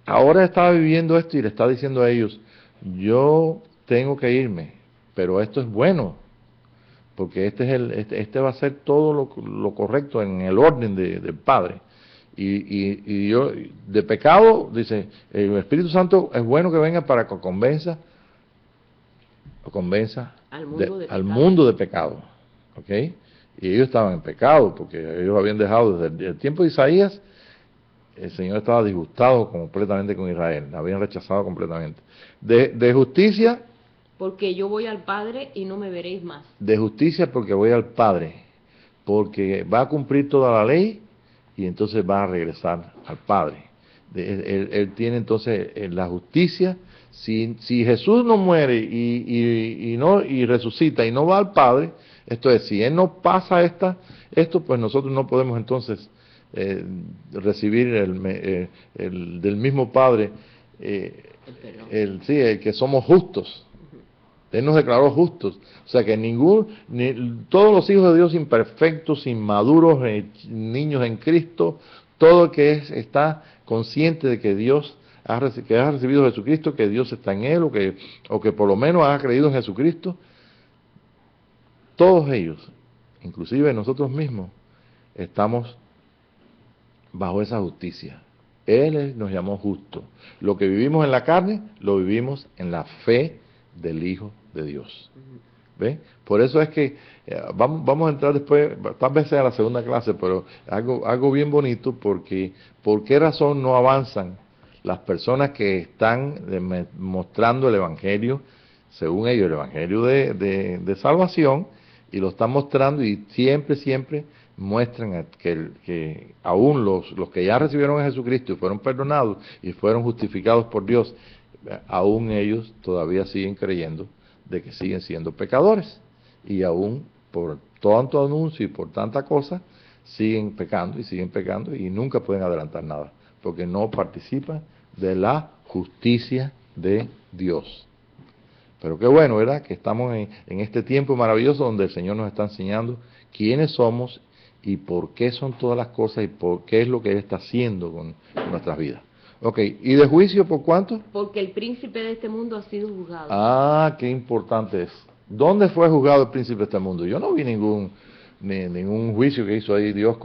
S1: ahora está viviendo esto y le está diciendo a ellos, yo tengo que irme, pero esto es bueno, porque este va a ser todo lo correcto en el orden del Padre. Y yo, de pecado, dice, el Espíritu Santo es bueno que venga para que convenza al mundo de pecado. ¿Ok? Y ellos estaban en pecado, porque ellos habían dejado desde el tiempo de Isaías, el Señor estaba disgustado completamente con Israel, la habían rechazado completamente. De justicia,
S2: porque yo voy al Padre y no me veréis más.
S1: De justicia porque voy al Padre, porque va a cumplir toda la ley y entonces va a regresar al Padre. Él tiene entonces la justicia. Si Jesús no muere y resucita y no va al Padre, esto es, si Él no pasa esto, pues nosotros no podemos entonces recibir del mismo Padre el que somos justos. Él nos declaró justos. O sea que todos los hijos de Dios imperfectos, inmaduros, niños en Cristo, todo el que está consciente de que Dios ha recibido a Jesucristo, que Dios está en él, o que por lo menos ha creído en Jesucristo, todos ellos, inclusive nosotros mismos, estamos bajo esa justicia. Él nos llamó justo. Lo que vivimos en la carne, lo vivimos en la fe del Hijo de Dios. ¿Ve? Por eso es que vamos a entrar después, tal vez sea la segunda clase, pero algo bien bonito, porque ¿por qué razón no avanzan las personas que están mostrando el Evangelio, según ellos, el Evangelio de salvación, y lo están mostrando y siempre muestran que aún los que ya recibieron a Jesucristo y fueron perdonados y fueron justificados por Dios, aún ellos todavía siguen creyendo de que siguen siendo pecadores, y aún por tanto anuncio y por tanta cosa siguen pecando y nunca pueden adelantar nada, porque no participan de la justicia de Dios. Pero qué bueno, ¿verdad? Que estamos en este tiempo maravilloso donde el Señor nos está enseñando quiénes somos y por qué son todas las cosas y por qué es lo que Él está haciendo con nuestras vidas. Ok, ¿y de juicio por cuánto?
S2: Porque el príncipe de este mundo ha sido juzgado.
S1: Ah, qué importante es. ¿Dónde fue juzgado el príncipe de este mundo? Yo no vi ningún juicio que hizo ahí Dios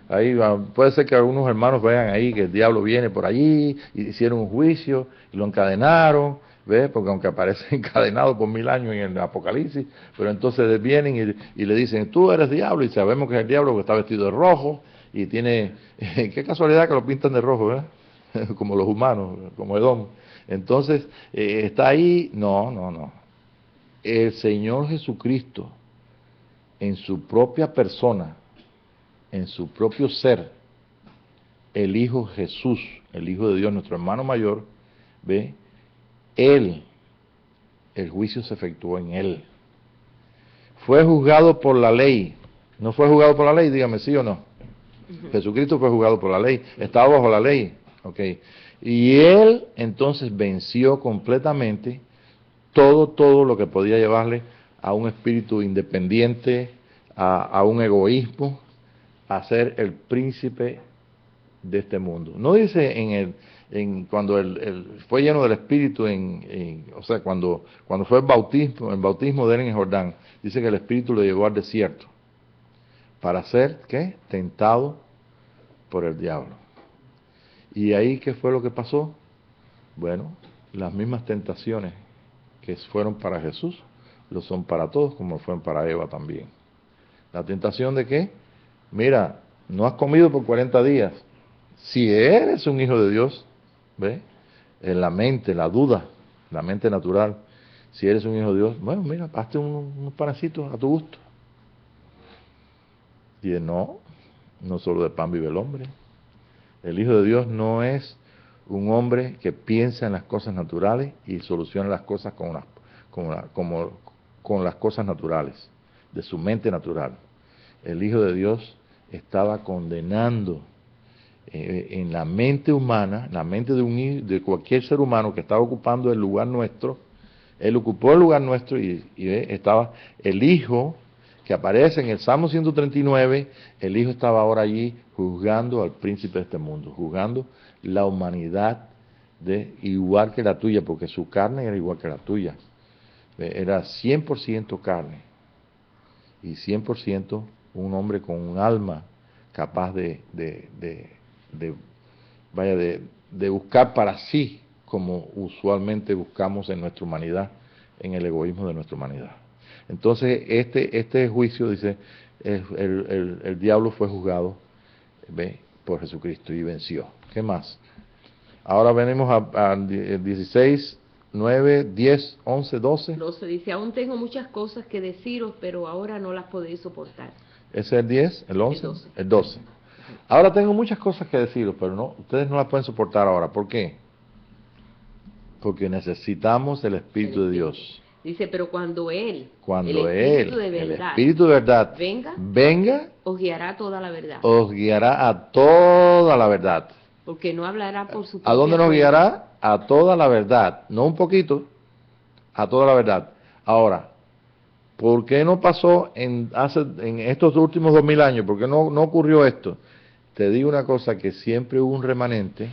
S1: ahí puede ser que algunos hermanos vean ahí que el diablo viene por allí y hicieron un juicio y lo encadenaron, ¿ves? Porque aunque aparece encadenado por 1000 años en el Apocalipsis, pero entonces vienen y le dicen, tú eres diablo, y sabemos que es el diablo porque está vestido de rojo y tiene, qué casualidad que lo pintan de rojo, ¿verdad? Como los humanos, como Edom. Entonces, está ahí, no. El Señor Jesucristo, en su propia persona, en su propio ser, el Hijo Jesús, el Hijo de Dios, nuestro hermano mayor, ¿ve? Él, el juicio se efectuó en Él. Fue juzgado por la ley. ¿No fue juzgado por la ley? Dígame, ¿sí o no? Jesucristo fue juzgado por la ley, estaba bajo la ley. Okay. Y Él entonces venció completamente todo lo que podía llevarle a un espíritu independiente, a un egoísmo, a ser el príncipe de este mundo. No dice cuando fue lleno del Espíritu, o sea, cuando fue el bautismo de él en el Jordán, dice que el Espíritu lo llevó al desierto para ser, ¿qué? Tentado por el diablo. ¿Y ahí qué fue lo que pasó? Bueno, las mismas tentaciones que fueron para Jesús, lo son para todos, como fueron para Eva también. ¿La tentación de qué? Mira, no has comido por 40 días. Si eres un hijo de Dios, ¿ve? En la mente, la duda, la mente natural. Si eres un hijo de Dios, bueno, mira, hazte unos panecitos a tu gusto. Y no solo de pan vive el hombre. El hijo de Dios no es un hombre que piensa en las cosas naturales y soluciona las cosas con las cosas naturales, de su mente natural. El hijo de Dios estaba condenando en la mente humana, la mente de cualquier ser humano que estaba ocupando el lugar nuestro. Él ocupó el lugar nuestro y estaba el Hijo que aparece en el Salmo 139, el Hijo estaba ahora allí juzgando al príncipe de este mundo, juzgando la humanidad igual que la tuya, porque su carne era igual que la tuya. Era 100% carne y 100% un hombre con un alma capaz de buscar para sí, como usualmente buscamos en nuestra humanidad, en el egoísmo de nuestra humanidad. Entonces, este juicio dice, el diablo fue juzgado por Jesucristo y venció. ¿Qué más? Ahora venimos a 16, 9, 10, 11, 12.
S2: 12 dice, aún tengo muchas cosas que deciros, pero ahora no las podéis soportar.
S1: ¿Ese es el 10? ¿El 11?
S2: El 12.
S1: El 12. Ahora tengo muchas cosas que deciros, pero no, ustedes no las pueden soportar ahora. ¿Por qué? Porque necesitamos el Espíritu de Dios.
S2: Dice, pero cuando el
S1: Espíritu de verdad, venga,
S2: os guiará a toda la verdad.
S1: Os guiará a toda la verdad.
S2: Porque no hablará por su propia
S1: ¿A dónde nos guiará? A toda la verdad. No un poquito, a toda la verdad. Ahora, ¿por qué no pasó en estos últimos 2000 años? ¿Por qué no ocurrió esto? Te digo una cosa, que siempre hubo un remanente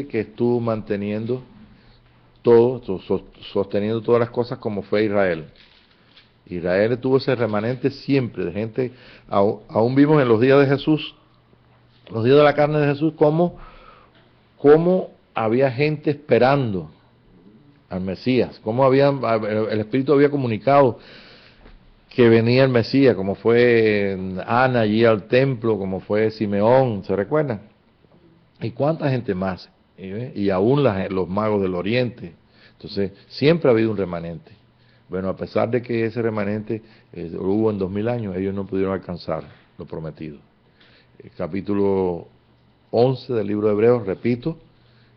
S1: que estuvo manteniendo todo, sosteniendo todas las cosas, como fue Israel. Israel tuvo ese remanente siempre de gente, aún vimos en los días de Jesús, los días de la carne de Jesús, cómo había gente esperando al Mesías, cómo el Espíritu había comunicado que venía el Mesías, como fue Ana allí al templo, como fue Simeón, ¿se recuerdan? Y cuánta gente más, y aún los magos del Oriente. Entonces, siempre ha habido un remanente. Bueno, a pesar de que ese remanente hubo en 2000 años, ellos no pudieron alcanzar lo prometido. El capítulo 11 del libro de Hebreos, repito,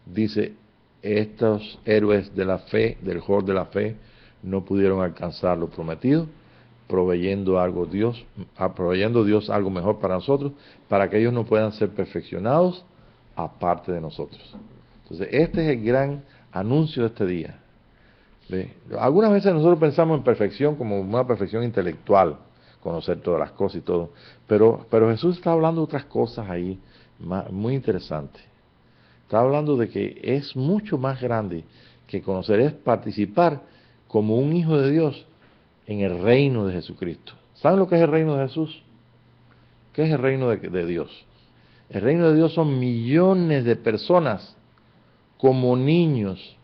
S1: dice, estos héroes de la fe, del hall de la fe, no pudieron alcanzar lo prometido, proveyendo Dios algo mejor para nosotros, para que ellos no puedan ser perfeccionados aparte de nosotros. Entonces, este es el gran anuncio de este día. ¿Ve? Algunas veces nosotros pensamos en perfección como una perfección intelectual, conocer todas las cosas y todo, pero Jesús está hablando de otras cosas ahí muy interesantes. Está hablando de que es mucho más grande que conocer, es participar como un hijo de Dios en el reino de Jesucristo. ¿Saben lo que es el reino de Jesús? ¿Qué es el reino de Dios? El reino de Dios son millones de personas como niños,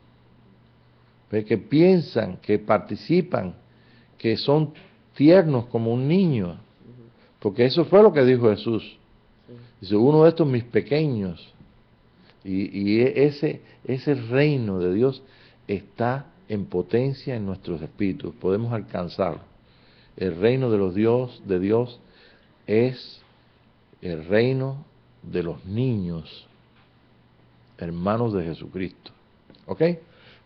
S1: que piensan, que participan, que son tiernos como un niño. Porque eso fue lo que dijo Jesús. Dice, uno de estos mis pequeños. Y ese reino de Dios está en potencia en nuestros espíritus. Podemos alcanzarlo. El reino de Dios es el reino de los niños, hermanos de Jesucristo. ¿Ok?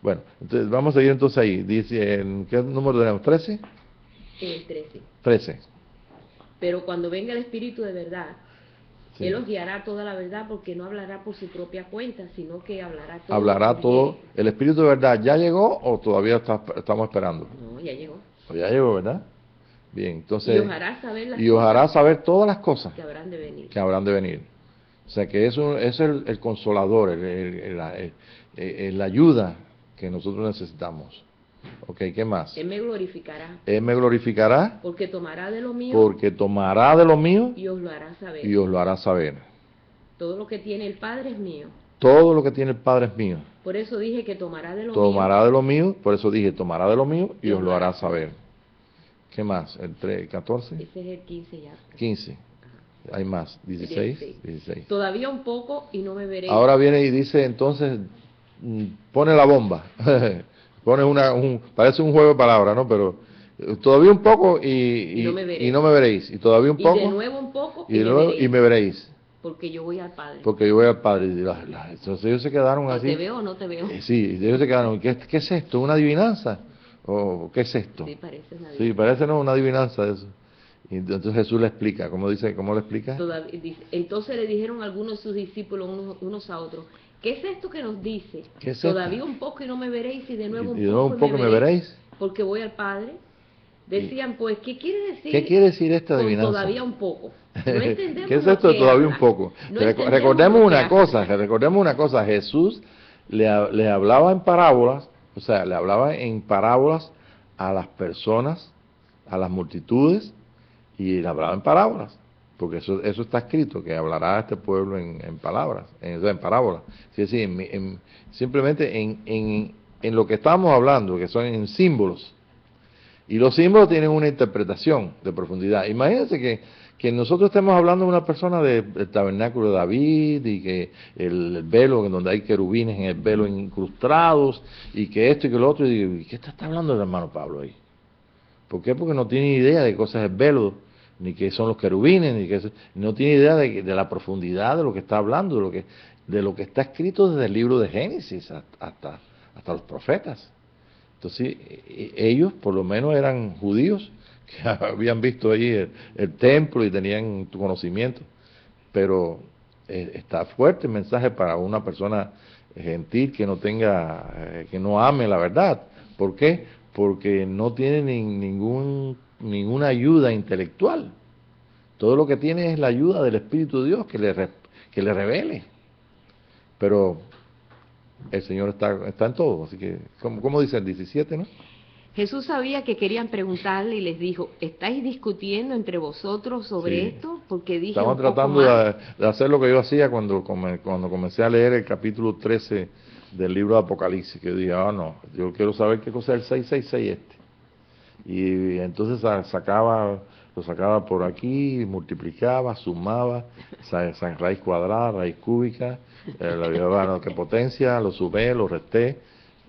S1: Bueno, entonces vamos a seguir entonces ahí. Dice, ¿en qué número tenemos? ¿13?
S2: El 13.
S1: 13.
S2: Pero cuando venga el Espíritu de verdad.
S1: Sí.
S2: Él os guiará a toda la verdad, porque no hablará por su propia cuenta, sino que hablará todo.
S1: Hablará todo. ¿El Espíritu de verdad ya llegó o todavía estamos esperando?
S2: No, ya llegó.
S1: Pues ya llegó, ¿verdad? Bien, entonces...
S2: Y os hará saber las
S1: y os hará
S2: cosas
S1: saber todas las cosas
S2: que habrán de venir.
S1: que habrán de venir. O sea que eso es el consolador, la ayuda que nosotros necesitamos. Ok, ¿qué más?
S2: Él me glorificará,
S1: Él me glorificará
S2: porque tomará de lo mío
S1: porque tomará de lo mío
S2: y os lo hará saber.
S1: y os lo hará saber.
S2: Todo lo que tiene el Padre es mío.
S1: Todo lo que tiene el Padre es mío.
S2: Por eso dije que tomará de lo
S1: Tomará
S2: mío.
S1: de lo mío, por eso dije, tomará de lo mío y os lo hará saber. ¿Qué más? ¿El 14?
S2: Ese es el 15 ya.
S1: 15. Hay más. 16. 16.
S2: Todavía un poco y no me veréis.
S1: Ahora viene y dice, entonces, pone la bomba. Pone parece un juego de palabras, ¿no? Pero todavía un poco y no me veréis. Y todavía un poco.
S2: Y de nuevo un poco
S1: y me veréis.
S2: Porque yo voy al Padre.
S1: Porque yo voy al Padre. Entonces ellos se quedaron así.
S2: ¿Te veo o no te veo?
S1: Sí, ellos se quedaron. ¿Qué es esto? ¿Una adivinanza? ¿O qué es esto?
S2: Sí, parece una adivinanza.
S1: Sí, parece una adivinanza eso. Y entonces Jesús le explica. ¿Cómo le explica?
S2: Entonces le dijeron algunos de sus discípulos unos a otros, ¿qué es esto que nos dice?
S1: ¿Qué es
S2: Todavía
S1: esto?
S2: un poco y no me veréis, y de nuevo
S1: un poco me veréis.
S2: Porque voy al Padre. Decían, pues, ¿qué quiere decir?
S1: ¿Qué quiere decir esta adivinanza?
S2: Todavía un poco. No entendemos.
S1: ¿Qué es esto de todavía un poco?
S2: No
S1: recordemos una cosa, Jesús le hablaba en parábolas, o sea, le hablaba en parábolas a las personas, a las multitudes, y le hablaba en parábolas, porque eso está escrito, que hablará a este pueblo en palabras, en parábolas. Sí, simplemente en lo que estamos hablando, que son en símbolos. Y los símbolos tienen una interpretación de profundidad. Imagínense que nosotros estemos hablando de una persona del tabernáculo de David, y que el velo, en donde hay querubines en el velo incrustados, y que esto y que lo otro, y digo, ¿y qué está hablando el hermano Pablo ahí? ¿Por qué? Porque no tiene idea de cosas del velo, ni qué son los querubines, no tiene idea de la profundidad de lo que está hablando, de lo que está escrito desde el libro de Génesis hasta los profetas. Entonces, ellos por lo menos eran judíos, que habían visto ahí el templo y tenían tu conocimiento, pero está fuerte el mensaje para una persona gentil que que no ame la verdad. ¿Por qué? Porque no tiene ninguna ayuda intelectual. Todo lo que tiene es la ayuda del Espíritu de Dios que le revele. Pero el Señor está en todo, así que, ¿cómo dice el 17, no?
S2: Jesús sabía que querían preguntarle y les dijo, ¿estáis discutiendo entre vosotros sobre esto? Porque dije
S1: Estamos tratando de hacer lo que yo hacía cuando comencé a leer el capítulo 13 del libro de Apocalipsis, que dije, no, yo quiero saber qué cosa es el 666 Y entonces lo sacaba por aquí, multiplicaba, sumaba, raíz cuadrada, raíz cúbica, qué potencia, lo sumé, lo resté,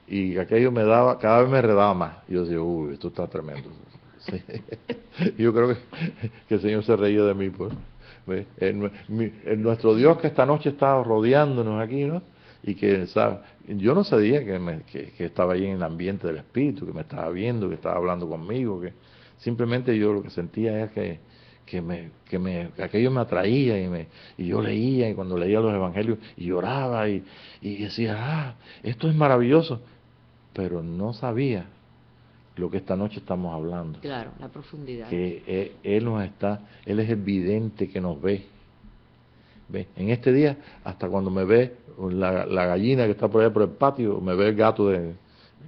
S1: y aquello cada vez me enredaba más. Y yo decía, uy, esto está tremendo. Sí. Yo creo que el Señor se reía de mí, pues. Nuestro Dios que esta noche está rodeándonos aquí, ¿no? Y que, ¿sabe? Yo no sabía que estaba ahí en el ambiente del Espíritu, que me estaba viendo, que estaba hablando conmigo, que simplemente yo lo que sentía era que aquello me atraía, y yo leía, y cuando leía los evangelios y lloraba y decía, esto es maravilloso, pero no sabía lo que esta noche estamos hablando.
S2: Claro, la profundidad.
S1: Que Él es el vidente que nos ve. En este día, hasta cuando me ve la gallina que está por allá por el patio, me ve el gato el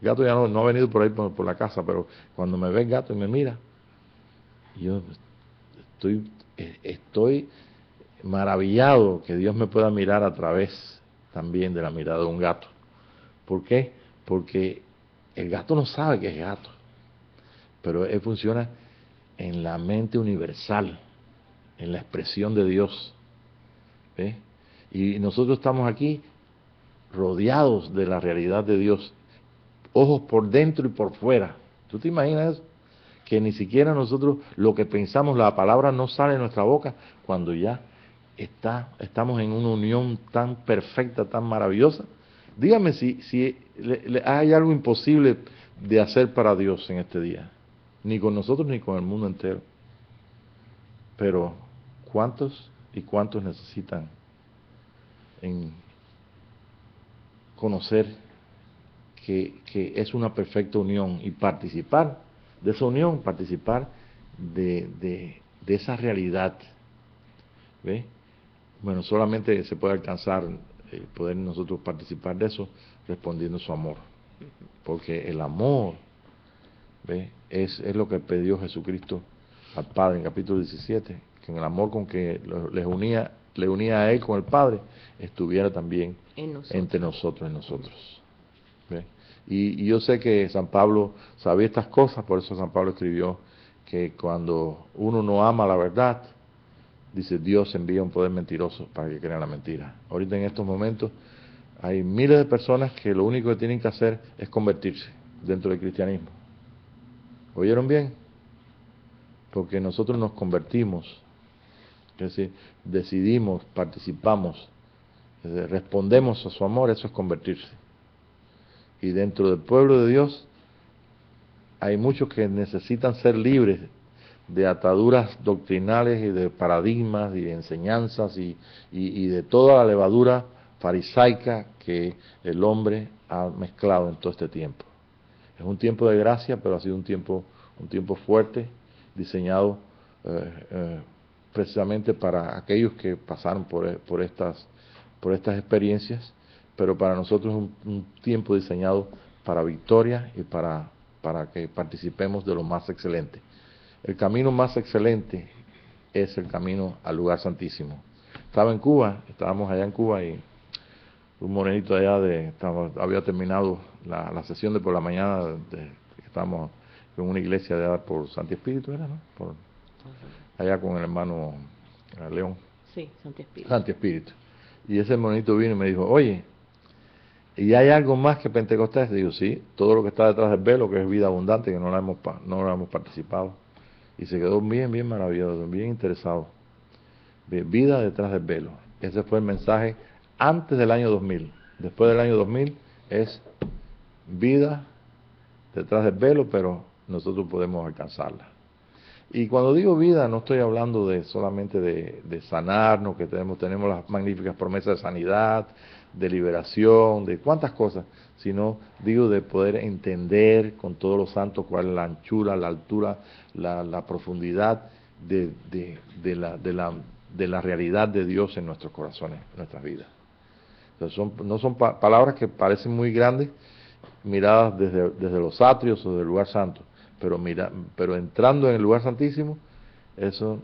S1: gato ya no ha venido por ahí por la casa, pero cuando me ve el gato y me mira, yo estoy maravillado que Dios me pueda mirar a través también de la mirada de un gato. ¿Por qué? Porque el gato no sabe que es gato, pero él funciona en la mente universal, en la expresión de Dios. ¿Ve? Y nosotros estamos aquí rodeados de la realidad de Dios, ojos por dentro y por fuera. ¿Tú te imaginas eso? Que ni siquiera nosotros lo que pensamos, la palabra no sale de nuestra boca cuando ya estamos en una unión tan perfecta, tan maravillosa. Dígame si hay algo imposible de hacer para Dios en este día, ni con nosotros ni con el mundo entero. Pero ¿cuántos y cuántos necesitan en conocer que es una perfecta unión y participar de esa unión, participar de esa realidad? ¿Ve? Bueno, solamente se puede alcanzar poder nosotros participar de eso respondiendo su amor, porque el amor, ¿ve?, es lo que pidió Jesucristo al Padre en capítulo 17, que en el amor con que le unía a Él con el Padre, estuviera también entre nosotros, en nosotros. ¿Ve? Y yo sé que San Pablo sabía estas cosas, por eso San Pablo escribió que cuando uno no ama la verdad, dice, Dios envía un poder mentiroso para que crean la mentira. Ahorita en estos momentos hay miles de personas que lo único que tienen que hacer es convertirse dentro del cristianismo. ¿Oyeron bien? Porque nosotros nos convertimos, es decir, decidimos, participamos, respondemos a su amor, eso es convertirse. Y dentro del pueblo de Dios hay muchos que necesitan ser libres de ataduras doctrinales y de paradigmas y de enseñanzas y de toda la levadura farisaica que el hombre ha mezclado en todo este tiempo. Es un tiempo de gracia, pero ha sido un tiempo fuerte, diseñado precisamente para aquellos que pasaron por estas experiencias, pero para nosotros es un tiempo diseñado para victoria y para que participemos de lo más excelente. El camino más excelente es el camino al lugar santísimo. Estábamos allá en Cuba y un morenito allá había terminado la sesión de por la mañana, estábamos en una iglesia de allá por Santi Espíritu, ¿era, no? Allá con el hermano León.
S2: Sí, Santi Espíritu.
S1: Santi Espíritu. Y ese morenito vino y me dijo, oye, ¿y hay algo más que Pentecostés? Digo, sí, todo lo que está detrás del velo, que es vida abundante, que no la hemos participado. Y se quedó bien maravilloso, bien interesado. Vida detrás del velo. Ese fue el mensaje antes del año 2000. Después del año 2000 es vida detrás del velo, pero nosotros podemos alcanzarla. Y cuando digo vida, no estoy hablando solamente de sanarnos, que tenemos las magníficas promesas de sanidad, de liberación, de cuántas cosas, sino digo de poder entender con todos los santos cuál es la anchura, la altura, la profundidad de la realidad de Dios en nuestros corazones, en nuestras vidas. Entonces no son palabras que parecen muy grandes, miradas desde los atrios o del lugar santo, pero entrando en el lugar santísimo, eso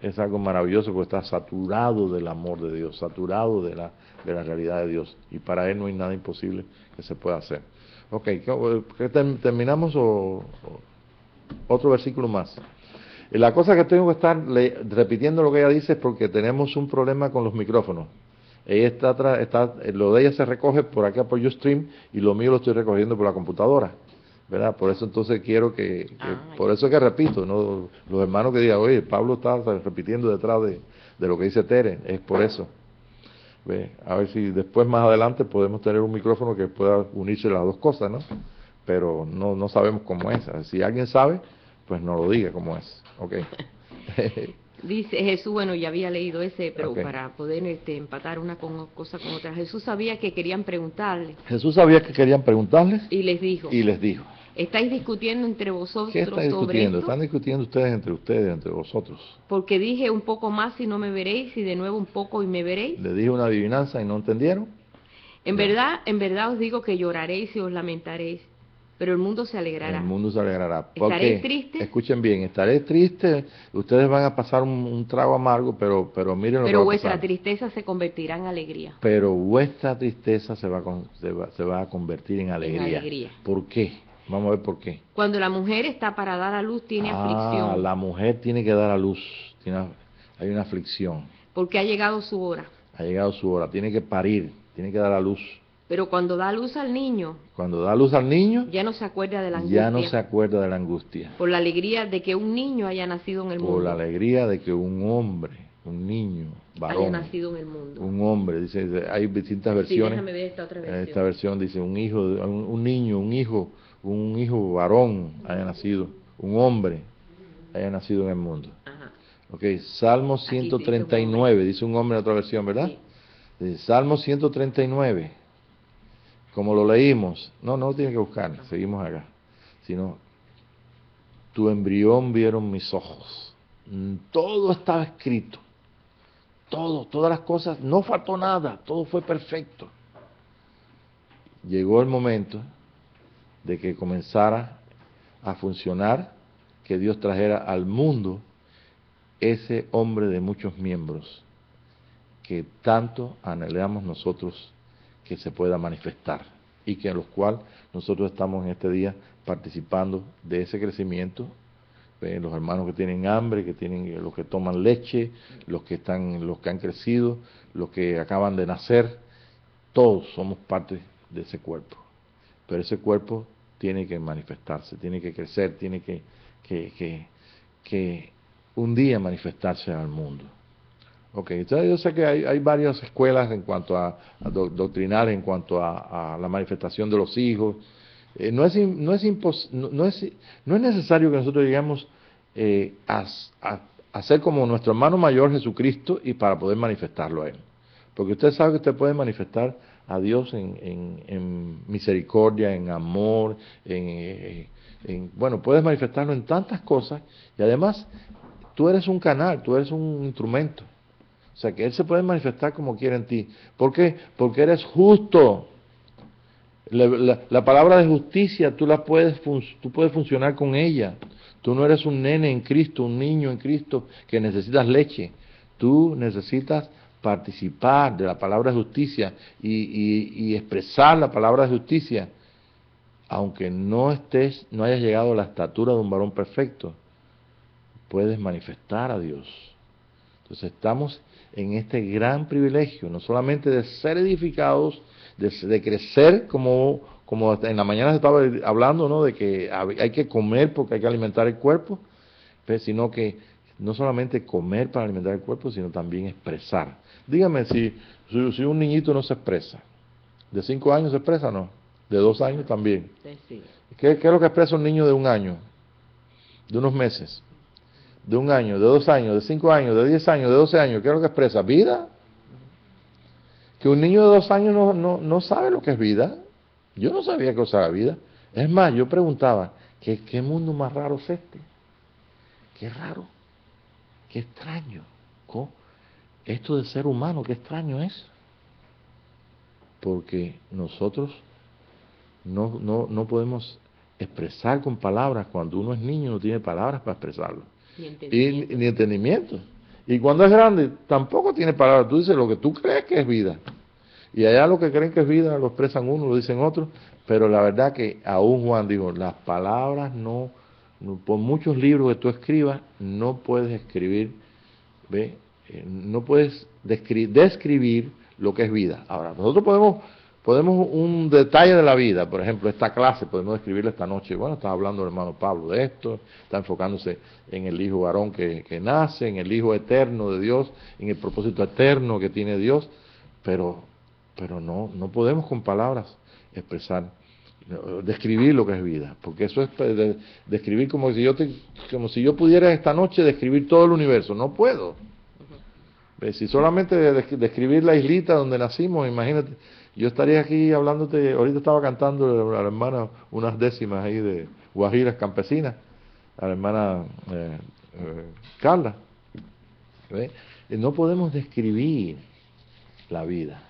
S1: es algo maravilloso, porque está saturado del amor de Dios, saturado de la realidad de Dios, y para Él no hay nada imposible que se pueda hacer. Ok, ¿terminamos o otro versículo más? La cosa que tengo que estar repitiendo lo que ella dice es porque tenemos un problema con los micrófonos. Ella lo de ella se recoge por acá por Ustream y lo mío lo estoy recogiendo por la computadora, ¿verdad? Por eso entonces quiero por eso es que repito, ¿no? Los hermanos que digan, oye, Pablo está repitiendo detrás de lo que dice Tere, es por eso. ¿Ve? A ver si después más adelante podemos tener un micrófono que pueda unirse las dos cosas, ¿no? Pero no sabemos cómo es. Si alguien sabe, pues nos lo diga cómo es. Ok.
S2: Dice Jesús, bueno, ya había leído ese, pero
S1: Okay.
S2: para poder empatar una cosa con otra. Jesús sabía que querían preguntarle.
S1: Jesús sabía que querían preguntarles
S2: y les dijo, ¿estáis discutiendo entre vosotros
S1: ¿qué están
S2: sobre
S1: discutiendo?
S2: esto?
S1: Están discutiendo ustedes, entre vosotros.
S2: Porque dije un poco más y no me veréis, y de nuevo un poco y me veréis.
S1: Le dije una adivinanza y no entendieron.
S2: En verdad os digo que lloraréis y os lamentaréis, pero el mundo se alegrará.
S1: El mundo se alegrará.
S2: ¿Estaréis tristes?
S1: Escuchen bien, estaréis tristes, ustedes van a pasar un trago amargo, pero miren lo que va a pasar.
S2: Pero vuestra tristeza se convertirá en alegría.
S1: Pero vuestra tristeza se va a convertir en alegría. ¿Por qué? Vamos a ver por qué.
S2: Cuando la mujer está para dar a luz, tiene aflicción.
S1: La mujer tiene que dar a luz, hay una aflicción.
S2: Porque ha llegado su hora.
S1: Ha llegado su hora, tiene que parir, tiene que dar a luz.
S2: Pero cuando da luz al niño,
S1: ya
S2: no se acuerda de la angustia.
S1: Ya no se acuerda de la angustia.
S2: Por la alegría de que un niño haya nacido en el mundo.
S1: Por la alegría de que un hombre, un niño, varón,
S2: haya nacido en el mundo.
S1: Un hombre, dice, hay distintas versiones.
S2: Sí, déjame ver esta otra versión.
S1: Esta versión dice un niño, un hijo varón haya nacido, un hombre haya nacido en el mundo.
S2: Ajá.
S1: Ok, Salmo
S2: Aquí dice un
S1: 139, dice un hombre en otra versión, ¿verdad?
S2: Sí.
S1: Dice, Salmo 139, como lo leímos, no lo tiene que buscar, seguimos acá, sino, tu embrión vieron mis ojos, todo estaba escrito, todo, todas las cosas, no faltó nada, todo fue perfecto. Llegó el momento de que comenzara a funcionar, que Dios trajera al mundo ese hombre de muchos miembros que tanto anhelamos nosotros que se pueda manifestar y que en los cuales nosotros estamos en este día participando de ese crecimiento. Los hermanos que tienen hambre, que tienen, los que toman leche, los que han crecido, los que acaban de nacer, todos somos parte de ese cuerpo. Pero ese cuerpo tiene que manifestarse, tiene que crecer, tiene que un día manifestarse al mundo. Ok, entonces yo sé que hay varias escuelas en cuanto a doctrinales, en cuanto a la manifestación de los hijos. No es necesario que nosotros lleguemos a ser como nuestro hermano mayor Jesucristo y para poder manifestarlo a Él. Porque usted sabe que usted puede manifestar a Dios en misericordia, en amor, bueno, puedes manifestarlo en tantas cosas y además tú eres un canal, tú eres un instrumento. O sea que Él se puede manifestar como quiere en ti. ¿Por qué? Porque eres justo. La palabra de justicia tú puedes funcionar con ella. Tú no eres un nene en Cristo, un niño en Cristo que necesitas leche. Tú necesitas participar de la palabra de justicia y expresar la palabra de justicia, aunque no hayas llegado a la estatura de un varón perfecto, puedes manifestar a Dios. Entonces estamos en este gran privilegio, no solamente de ser edificados, de crecer, como en la mañana se estaba hablando, ¿no?, de que hay que comer porque hay que alimentar el cuerpo, sino que no solamente comer para alimentar el cuerpo, sino también expresar. Dígame si un niñito no se expresa, ¿de 5 años se expresa o no? ¿De 2 años también?
S2: Sí.
S1: ¿Qué es lo que expresa un niño de 1 año? ¿De unos meses? ¿De 1 año, de 2 años, de 5 años, de 10 años, de 12 años? ¿Qué es lo que expresa? ¿Vida? Que un niño de 2 años no sabe lo que es vida. Yo no sabía que era vida. Es más, yo preguntaba, ¿qué mundo más raro es este? Qué raro, qué extraño. Esto de ser humano, qué extraño es. Porque nosotros no podemos expresar con palabras. Cuando uno es niño no tiene palabras para expresarlo. Ni entendimiento. Y cuando es grande tampoco tiene palabras. Tú dices lo que tú crees que es vida. Y allá lo que creen que es vida lo expresan uno, lo dicen otros. Pero la verdad que aún Juan dijo, las palabras por muchos libros que tú escribas, no puedes escribir, ¿ve? No puedes describir lo que es vida. Ahora, nosotros podemos un detalle de la vida, por ejemplo, esta clase, podemos describirla esta noche. Bueno, está hablando el hermano Pablo de esto, está enfocándose en el hijo varón que nace, en el hijo eterno de Dios, en el propósito eterno que tiene Dios, pero no podemos con palabras expresar, describir lo que es vida, porque eso es describir como si yo pudiera esta noche describir todo el universo. No puedo. Si solamente describir la islita donde nacimos, imagínate, yo estaría aquí hablándote, ahorita estaba cantando a la hermana unas décimas ahí de guajiras campesinas, a la hermana Carla. No podemos describir la vida,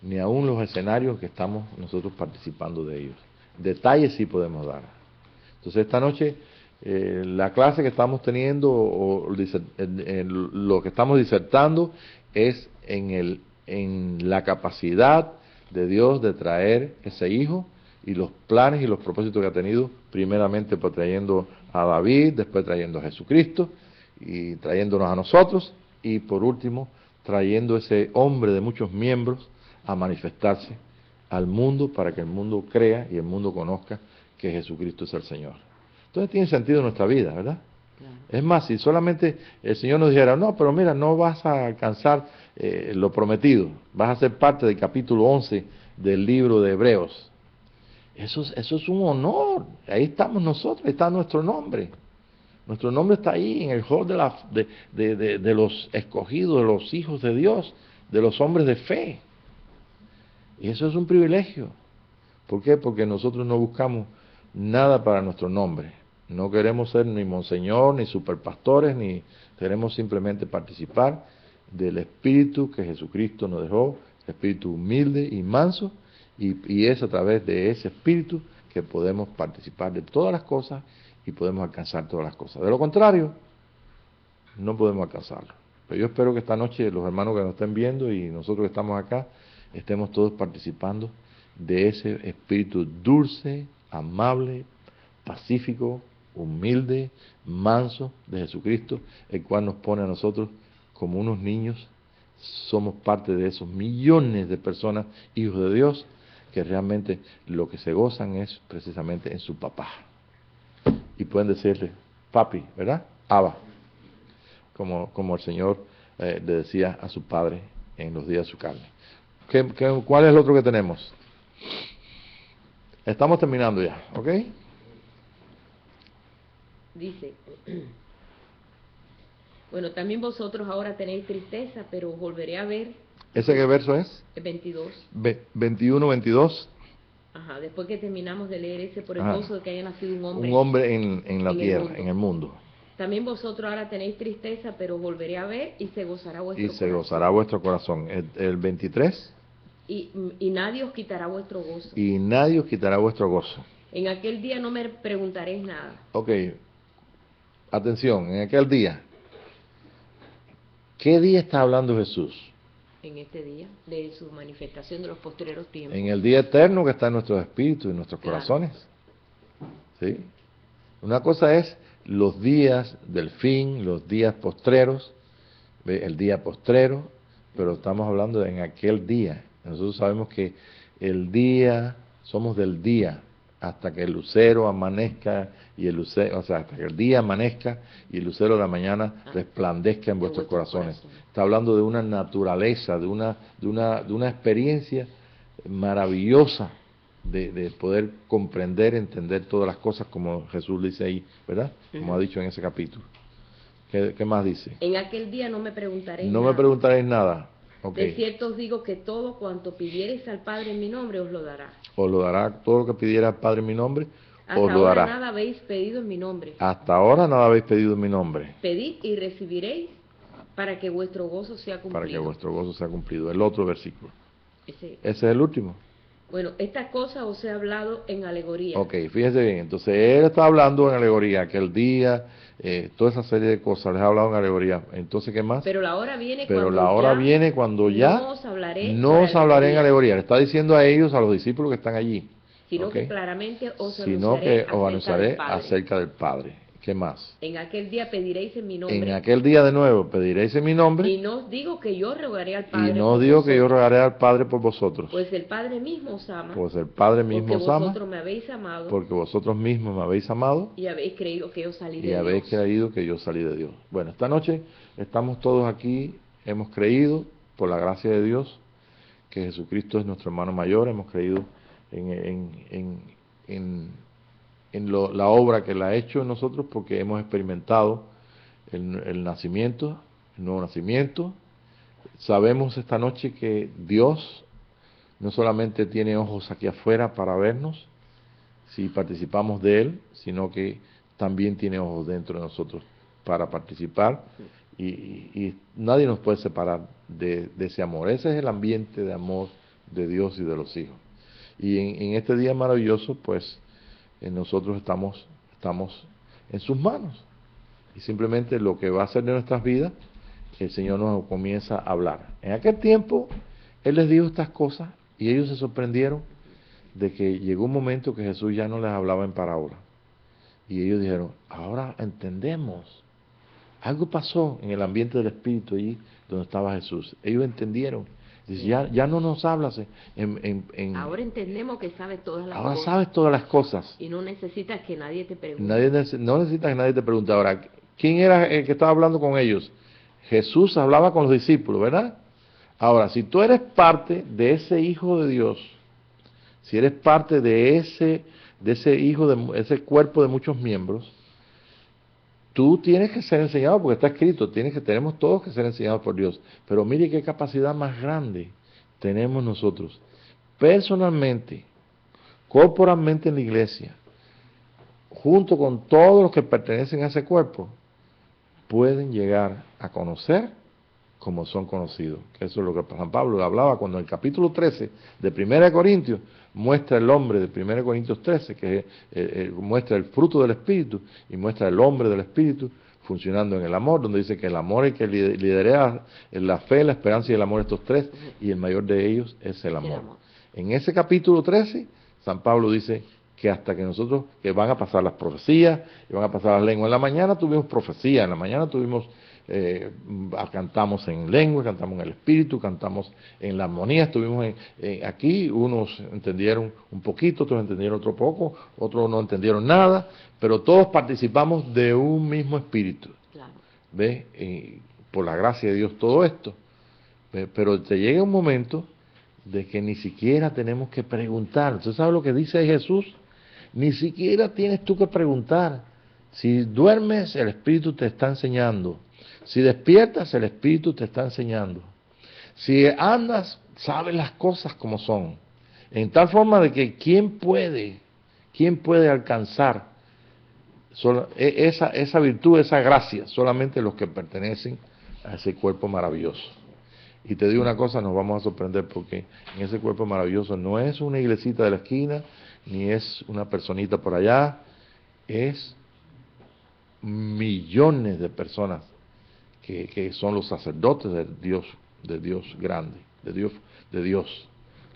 S1: ni aún los escenarios que estamos nosotros participando de ellos. Detalles sí podemos dar. Entonces esta noche la clase que estamos teniendo lo que estamos disertando es en la capacidad de Dios de traer ese hijo y los planes y los propósitos que ha tenido, primeramente por trayendo a David, después trayendo a Jesucristo y trayéndonos a nosotros y por último trayendo ese hombre de muchos miembros a manifestarse al mundo para que el mundo crea y el mundo conozca que Jesucristo es el Señor. Entonces tiene sentido nuestra vida, ¿verdad? Claro. Es más, si solamente el Señor nos dijera, no, pero mira, no vas a alcanzar lo prometido, vas a ser parte del capítulo 11 del libro de Hebreos. Eso es un honor, ahí estamos nosotros, ahí está nuestro nombre. Nuestro nombre está ahí en el hall de los escogidos, de los hijos de Dios, de los hombres de fe. Y eso es un privilegio. ¿Por qué? Porque nosotros no buscamos nada para nuestro nombre. No queremos ser ni monseñor, ni superpastores, ni queremos simplemente participar del espíritu que Jesucristo nos dejó, espíritu humilde y manso, y es a través de ese espíritu que podemos participar de todas las cosas y podemos alcanzar todas las cosas. De lo contrario, no podemos alcanzarlo. Pero yo espero que esta noche los hermanos que nos estén viendo y nosotros que estamos acá, estemos todos participando de ese espíritu dulce, amable, pacífico, humilde, manso de Jesucristo, el cual nos pone a nosotros como unos niños. Somos parte de esos millones de personas, hijos de Dios, que realmente lo que se gozan es precisamente en su papá. Y pueden decirle, papi, ¿verdad? Abba, como el Señor le decía a su padre en los días de su carne. ¿Cuál es el otro que tenemos? Estamos terminando ya, ¿ok?
S2: Dice, bueno, también vosotros ahora tenéis tristeza, pero os volveré a ver.
S1: ¿Ese qué verso es?
S2: 22.
S1: 21, 22.
S2: Ajá, después que terminamos de leer ese, por el
S1: Ajá.
S2: gozo de que haya nacido un hombre.
S1: Un hombre en la tierra,
S2: mundo.
S1: en el mundo.
S2: También vosotros ahora tenéis tristeza, pero os volveré a ver y se gozará vuestro corazón.
S1: Y se gozará vuestro corazón. El 23.
S2: Y nadie os quitará vuestro gozo.
S1: Y nadie os quitará vuestro gozo.
S2: En aquel día no me preguntaréis nada.
S1: Ok, atención, en aquel día. ¿Qué día está hablando Jesús?
S2: En este día, de su manifestación de los postreros tiempos.
S1: En el día eterno que está en nuestros espíritus y en nuestros corazones. ¿Sí? Una cosa es los días del fin, los días postreros, el día postrero, pero estamos hablando de en aquel día. Nosotros sabemos que el día, somos del día, hasta que el lucero amanezca y el lucero, o sea, hasta que el día amanezca y el lucero de la mañana resplandezca en vuestros corazones. Está hablando de una naturaleza, de una experiencia maravillosa de poder comprender, entender todas las cosas como Jesús dice ahí, ¿verdad? Como ha dicho en ese capítulo. ¿Qué más dice?
S2: En aquel día no me preguntaréis
S1: nada.
S2: No
S1: me preguntaréis nada. Okay.
S2: De cierto os digo que todo cuanto pidiereis al Padre en mi nombre os lo dará.
S1: Os lo dará, todo lo que pidiera al Padre en mi nombre,
S2: Hasta
S1: os lo dará.
S2: ahora nada habéis pedido en mi nombre.
S1: Hasta ahora nada habéis pedido en mi nombre.
S2: Pedid y recibiréis para que vuestro gozo sea cumplido.
S1: Para que vuestro gozo sea cumplido. El otro versículo.
S2: Ese
S1: es el último.
S2: Bueno, estas cosas os he hablado en alegoría.
S1: Ok, fíjense bien. Entonces, él está hablando en alegoría, que el día, toda esa serie de cosas, les ha hablado en alegoría. Entonces, ¿qué más?
S2: Pero la hora viene
S1: cuando ya
S2: no os
S1: hablaré en alegoría. Le está diciendo a ellos, a los discípulos que están allí.
S2: Sino que claramente os
S1: anunciaré acerca del Padre. ¿Qué más?
S2: En aquel día pediréis en mi nombre.
S1: En aquel día de nuevo pediréis en mi nombre.
S2: Y no os digo que yo rogaré al Padre.
S1: Y no digo que yo rogaré al Padre por vosotros.
S2: Pues el Padre mismo os ama.
S1: Pues el Padre mismo os ama.
S2: Porque vosotros me habéis amado.
S1: Porque vosotros mismos me habéis amado.
S2: Y habéis creído que yo salí de Dios.
S1: Y habéis creído que yo salí de Dios. Bueno, esta noche estamos todos aquí, hemos creído, por la gracia de Dios, que Jesucristo es nuestro hermano mayor, hemos creído la obra que Él ha hecho en nosotros, porque hemos experimentado el nacimiento, el nuevo nacimiento. Sabemos esta noche que Dios no solamente tiene ojos aquí afuera para vernos, si participamos de Él, sino que también tiene ojos dentro de nosotros para participar, y nadie nos puede separar de ese amor. Ese es el ambiente de amor de Dios y de los hijos. Y en este día maravilloso, pues, nosotros estamos en sus manos. Y simplemente lo que va a hacer de nuestras vidas, el Señor nos comienza a hablar. En aquel tiempo, Él les dijo estas cosas y ellos se sorprendieron de que llegó un momento que Jesús ya no les hablaba en parábola. Y ellos dijeron, ahora entendemos. Algo pasó en el ambiente del Espíritu allí donde estaba Jesús. Ellos entendieron. Dice, ya no nos hablas
S2: ahora entendemos que sabes todas las cosas.
S1: Ahora sabes todas las cosas.
S2: Y no necesitas que nadie te pregunte.
S1: No necesitas que nadie te pregunte. Ahora, ¿quién era el que estaba hablando con ellos? Jesús hablaba con los discípulos, ¿verdad? Ahora, si tú eres parte de ese Hijo de Dios, si eres parte de ese hijo, de ese cuerpo de muchos miembros, tú tienes que ser enseñado porque está escrito, tenemos todos que ser enseñados por Dios. Pero mire qué capacidad más grande tenemos nosotros, personalmente, corporalmente en la iglesia, junto con todos los que pertenecen a ese cuerpo, pueden llegar a conocer como son conocidos. Eso es lo que San Pablo hablaba cuando en el capítulo 13 de 1 Corintios muestra el hombre de 1 Corintios 13, que muestra el fruto del Espíritu y muestra el hombre del Espíritu funcionando en el amor, donde dice que el amor es que lidera en la fe, la esperanza y el amor, estos tres, y el mayor de ellos es el amor. En ese capítulo 13, San Pablo dice que hasta que nosotros, que van a pasar las profecías, y van a pasar las lenguas. En la mañana tuvimos profecía, en la mañana tuvimos, cantamos en lengua, cantamos en el espíritu, cantamos en la armonía, estuvimos aquí, unos entendieron un poquito, otros entendieron otro poco, otros no entendieron nada, pero todos participamos de un mismo espíritu.
S2: Claro.
S1: ¿Ves? Por la gracia de Dios todo esto. ¿Ves? Pero te llega un momento de que ni siquiera tenemos que preguntar. ¿Usted sabe lo que dice Jesús? Ni siquiera tienes tú que preguntar. Si duermes, el Espíritu te está enseñando. Si despiertas, el Espíritu te está enseñando. Si andas, sabes las cosas como son. En tal forma de que ¿quién puede alcanzar esa virtud, esa gracia? Solamente los que pertenecen a ese cuerpo maravilloso. Y te digo una cosa, nos vamos a sorprender porque en ese cuerpo maravilloso no es una iglesita de la esquina, ni es una personita por allá, es millones de personas que son los sacerdotes de Dios grande, de Dios,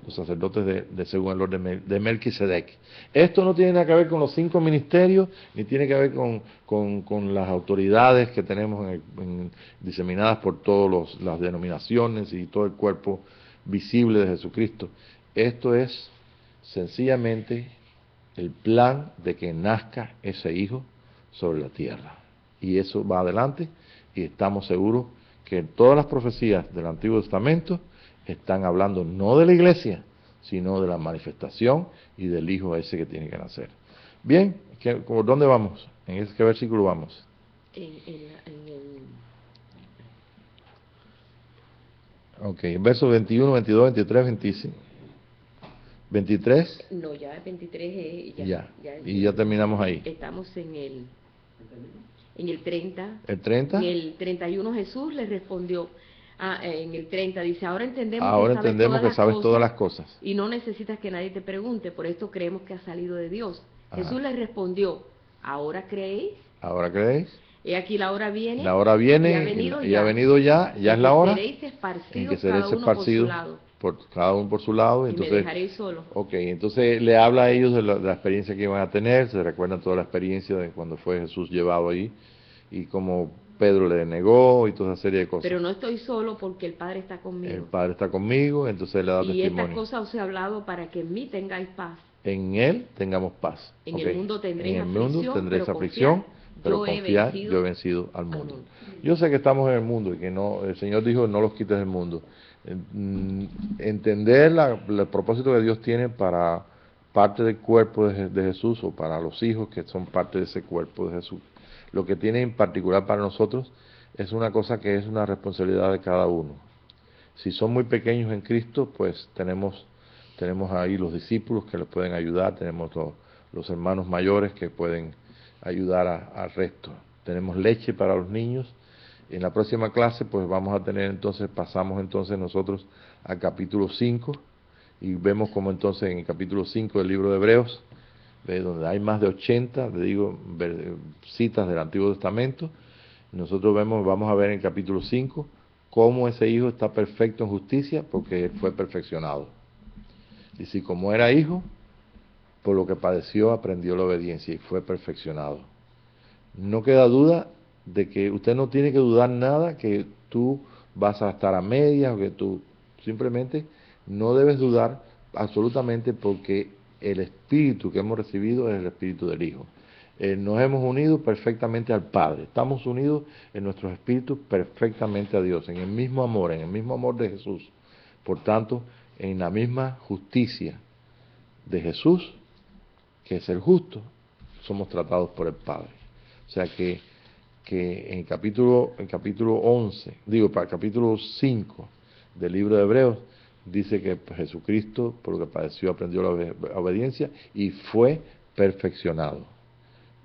S1: los sacerdotes de según el orden de Melquisedec. Esto no tiene nada que ver con los 5 ministerios, ni tiene que ver con las autoridades que tenemos diseminadas por todas las denominaciones y todo el cuerpo visible de Jesucristo. Esto es sencillamente el plan de que nazca ese hijo sobre la tierra. Y eso va adelante y estamos seguros que todas las profecías del Antiguo Testamento están hablando no de la iglesia, sino de la manifestación y del hijo ese que tiene que nacer. Bien, ¿por dónde vamos? ¿En qué versículo vamos? Ok, versos 21, 22, 23, 25. 23.
S2: No, ya el 23
S1: ya y ya terminamos ahí.
S2: Estamos en el 30.
S1: ¿El 30?
S2: En el 31 Jesús le respondió, en el 30 dice, ahora entendemos que sabes todas las cosas y no necesitas que nadie te pregunte, por esto creemos que has salido de Dios. Ajá. Jesús le respondió, ¿ahora creéis?
S1: ¿Ahora creéis?
S2: He aquí la hora viene,
S1: y ha venido ya es la hora en que seréis esparcidos cada uno por su lado. Entonces,
S2: me dejaréis solo.
S1: Ok, entonces le habla a ellos de la experiencia que iban a tener, se recuerdan toda la experiencia de cuando fue Jesús llevado ahí y cómo Pedro le negó y toda esa serie de cosas.
S2: Pero no estoy solo porque el Padre está conmigo.
S1: El Padre está conmigo, entonces le da testimonio.
S2: Y estas cosas os he hablado para que en mí tengáis paz.
S1: En Él tengamos paz.
S2: En el mundo tendréis
S1: aflicción, pero confiad, yo he vencido al mundo. Yo sé que estamos en el mundo y que no, el Señor dijo, no los quites del mundo. Entender el propósito que Dios tiene para parte del cuerpo de Jesús o para los hijos que son parte de ese cuerpo de Jesús. Lo que tiene en particular para nosotros es una cosa que es una responsabilidad de cada uno. Si son muy pequeños en Cristo, pues tenemos ahí los discípulos que les pueden ayudar, tenemos los hermanos mayores que pueden ayudar al resto. Tenemos leche para los niños. En la próxima clase pues vamos a tener pasamos entonces nosotros al capítulo 5 y vemos como entonces en el capítulo 5 del libro de Hebreos, donde hay más de 80, citas del Antiguo Testamento, nosotros vamos a ver en el capítulo 5 cómo ese hijo está perfecto en justicia porque él fue perfeccionado. Y si como era hijo, por lo que padeció aprendió la obediencia y fue perfeccionado. No queda duda de que usted no tiene que dudar nada, que tú vas a estar a medias o que tú simplemente no debes dudar absolutamente porque el espíritu que hemos recibido es el espíritu del Hijo. Nos hemos unido perfectamente al Padre, estamos unidos en nuestros espíritus perfectamente a Dios, en el mismo amor de Jesús. Por tanto, en la misma justicia de Jesús, que es el justo, somos tratados por el Padre. O sea que que en el capítulo 11, para el capítulo 5 del libro de Hebreos, dice que Jesucristo, por lo que padeció, aprendió la obediencia y fue perfeccionado.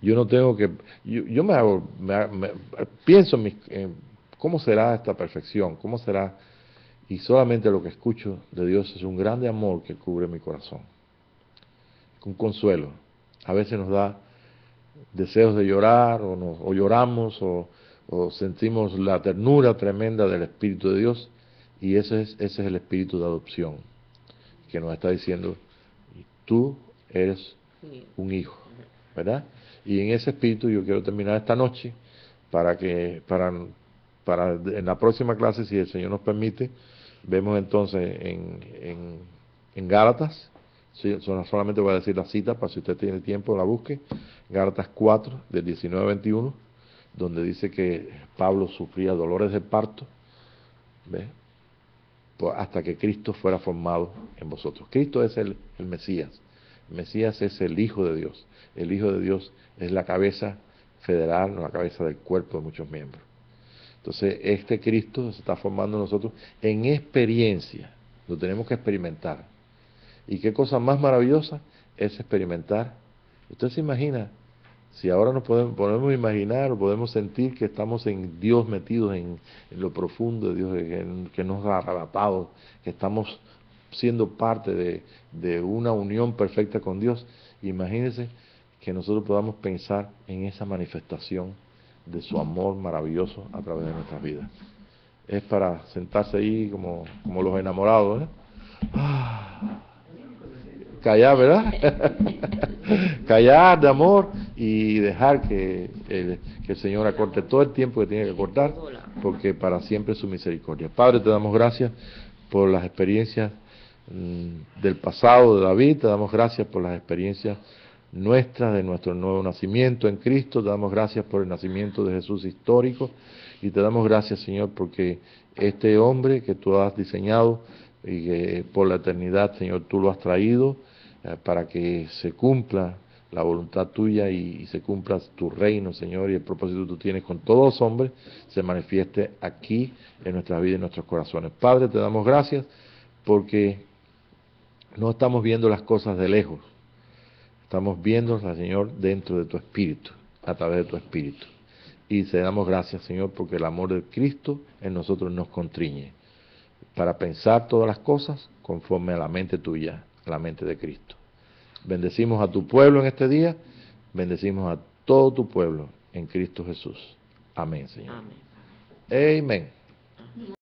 S1: Yo no tengo que, yo pienso en cómo será esta perfección, cómo será, y solamente lo que escucho de Dios es un grande amor que cubre mi corazón, un consuelo. A veces nos da deseos de llorar, o lloramos, o sentimos la ternura tremenda del Espíritu de Dios, y ese es el espíritu de adopción, que nos está diciendo, tú eres un hijo, ¿verdad? Y en ese espíritu yo quiero terminar esta noche, para en la próxima clase, si el Señor nos permite, vemos entonces en Gálatas. Sí, solamente voy a decir la cita para si usted tiene tiempo la busque. Gálatas 4, del 19 al 21, donde dice que Pablo sufría dolores de parto, ¿ves? Hasta que Cristo fuera formado en vosotros. Cristo es el Mesías. El Mesías es el Hijo de Dios. El Hijo de Dios es la cabeza federal, la cabeza del cuerpo de muchos miembros. Entonces, este Cristo se está formando en nosotros en experiencia. Lo tenemos que experimentar. Y qué cosa más maravillosa es experimentar. Usted se imagina, si ahora nos podemos imaginar o podemos sentir que estamos en Dios, metidos en lo profundo de Dios, que nos ha arrebatado, que estamos siendo parte de una unión perfecta con Dios. Imagínense que nosotros podamos pensar en esa manifestación de su amor maravilloso a través de nuestras vidas. Es para sentarse ahí como los enamorados, ¿eh? Callar, ¿verdad? Callar de amor y dejar que el Señor acorte todo el tiempo que tiene que cortar, porque para siempre es su misericordia. Padre, te damos gracias por las experiencias del pasado de David, te damos gracias por las experiencias nuestras, de nuestro nuevo nacimiento en Cristo, te damos gracias por el nacimiento de Jesús histórico, y te damos gracias, Señor, porque este hombre que tú has diseñado y que por la eternidad, Señor, tú lo has traído para que se cumpla la voluntad tuya y se cumpla tu reino, Señor, y el propósito que tú tienes con todos los hombres se manifieste aquí en nuestra vida y en nuestros corazones. Padre, te damos gracias porque no estamos viendo las cosas de lejos, estamos viéndolas, Señor, dentro de tu espíritu, a través de tu espíritu. Y te damos gracias, Señor, porque el amor de Cristo en nosotros nos constriñe para pensar todas las cosas conforme a la mente tuya, a la mente de Cristo. Bendecimos a tu pueblo en este día, bendecimos a todo tu pueblo en Cristo Jesús. Amén, Señor. Amén. Amén.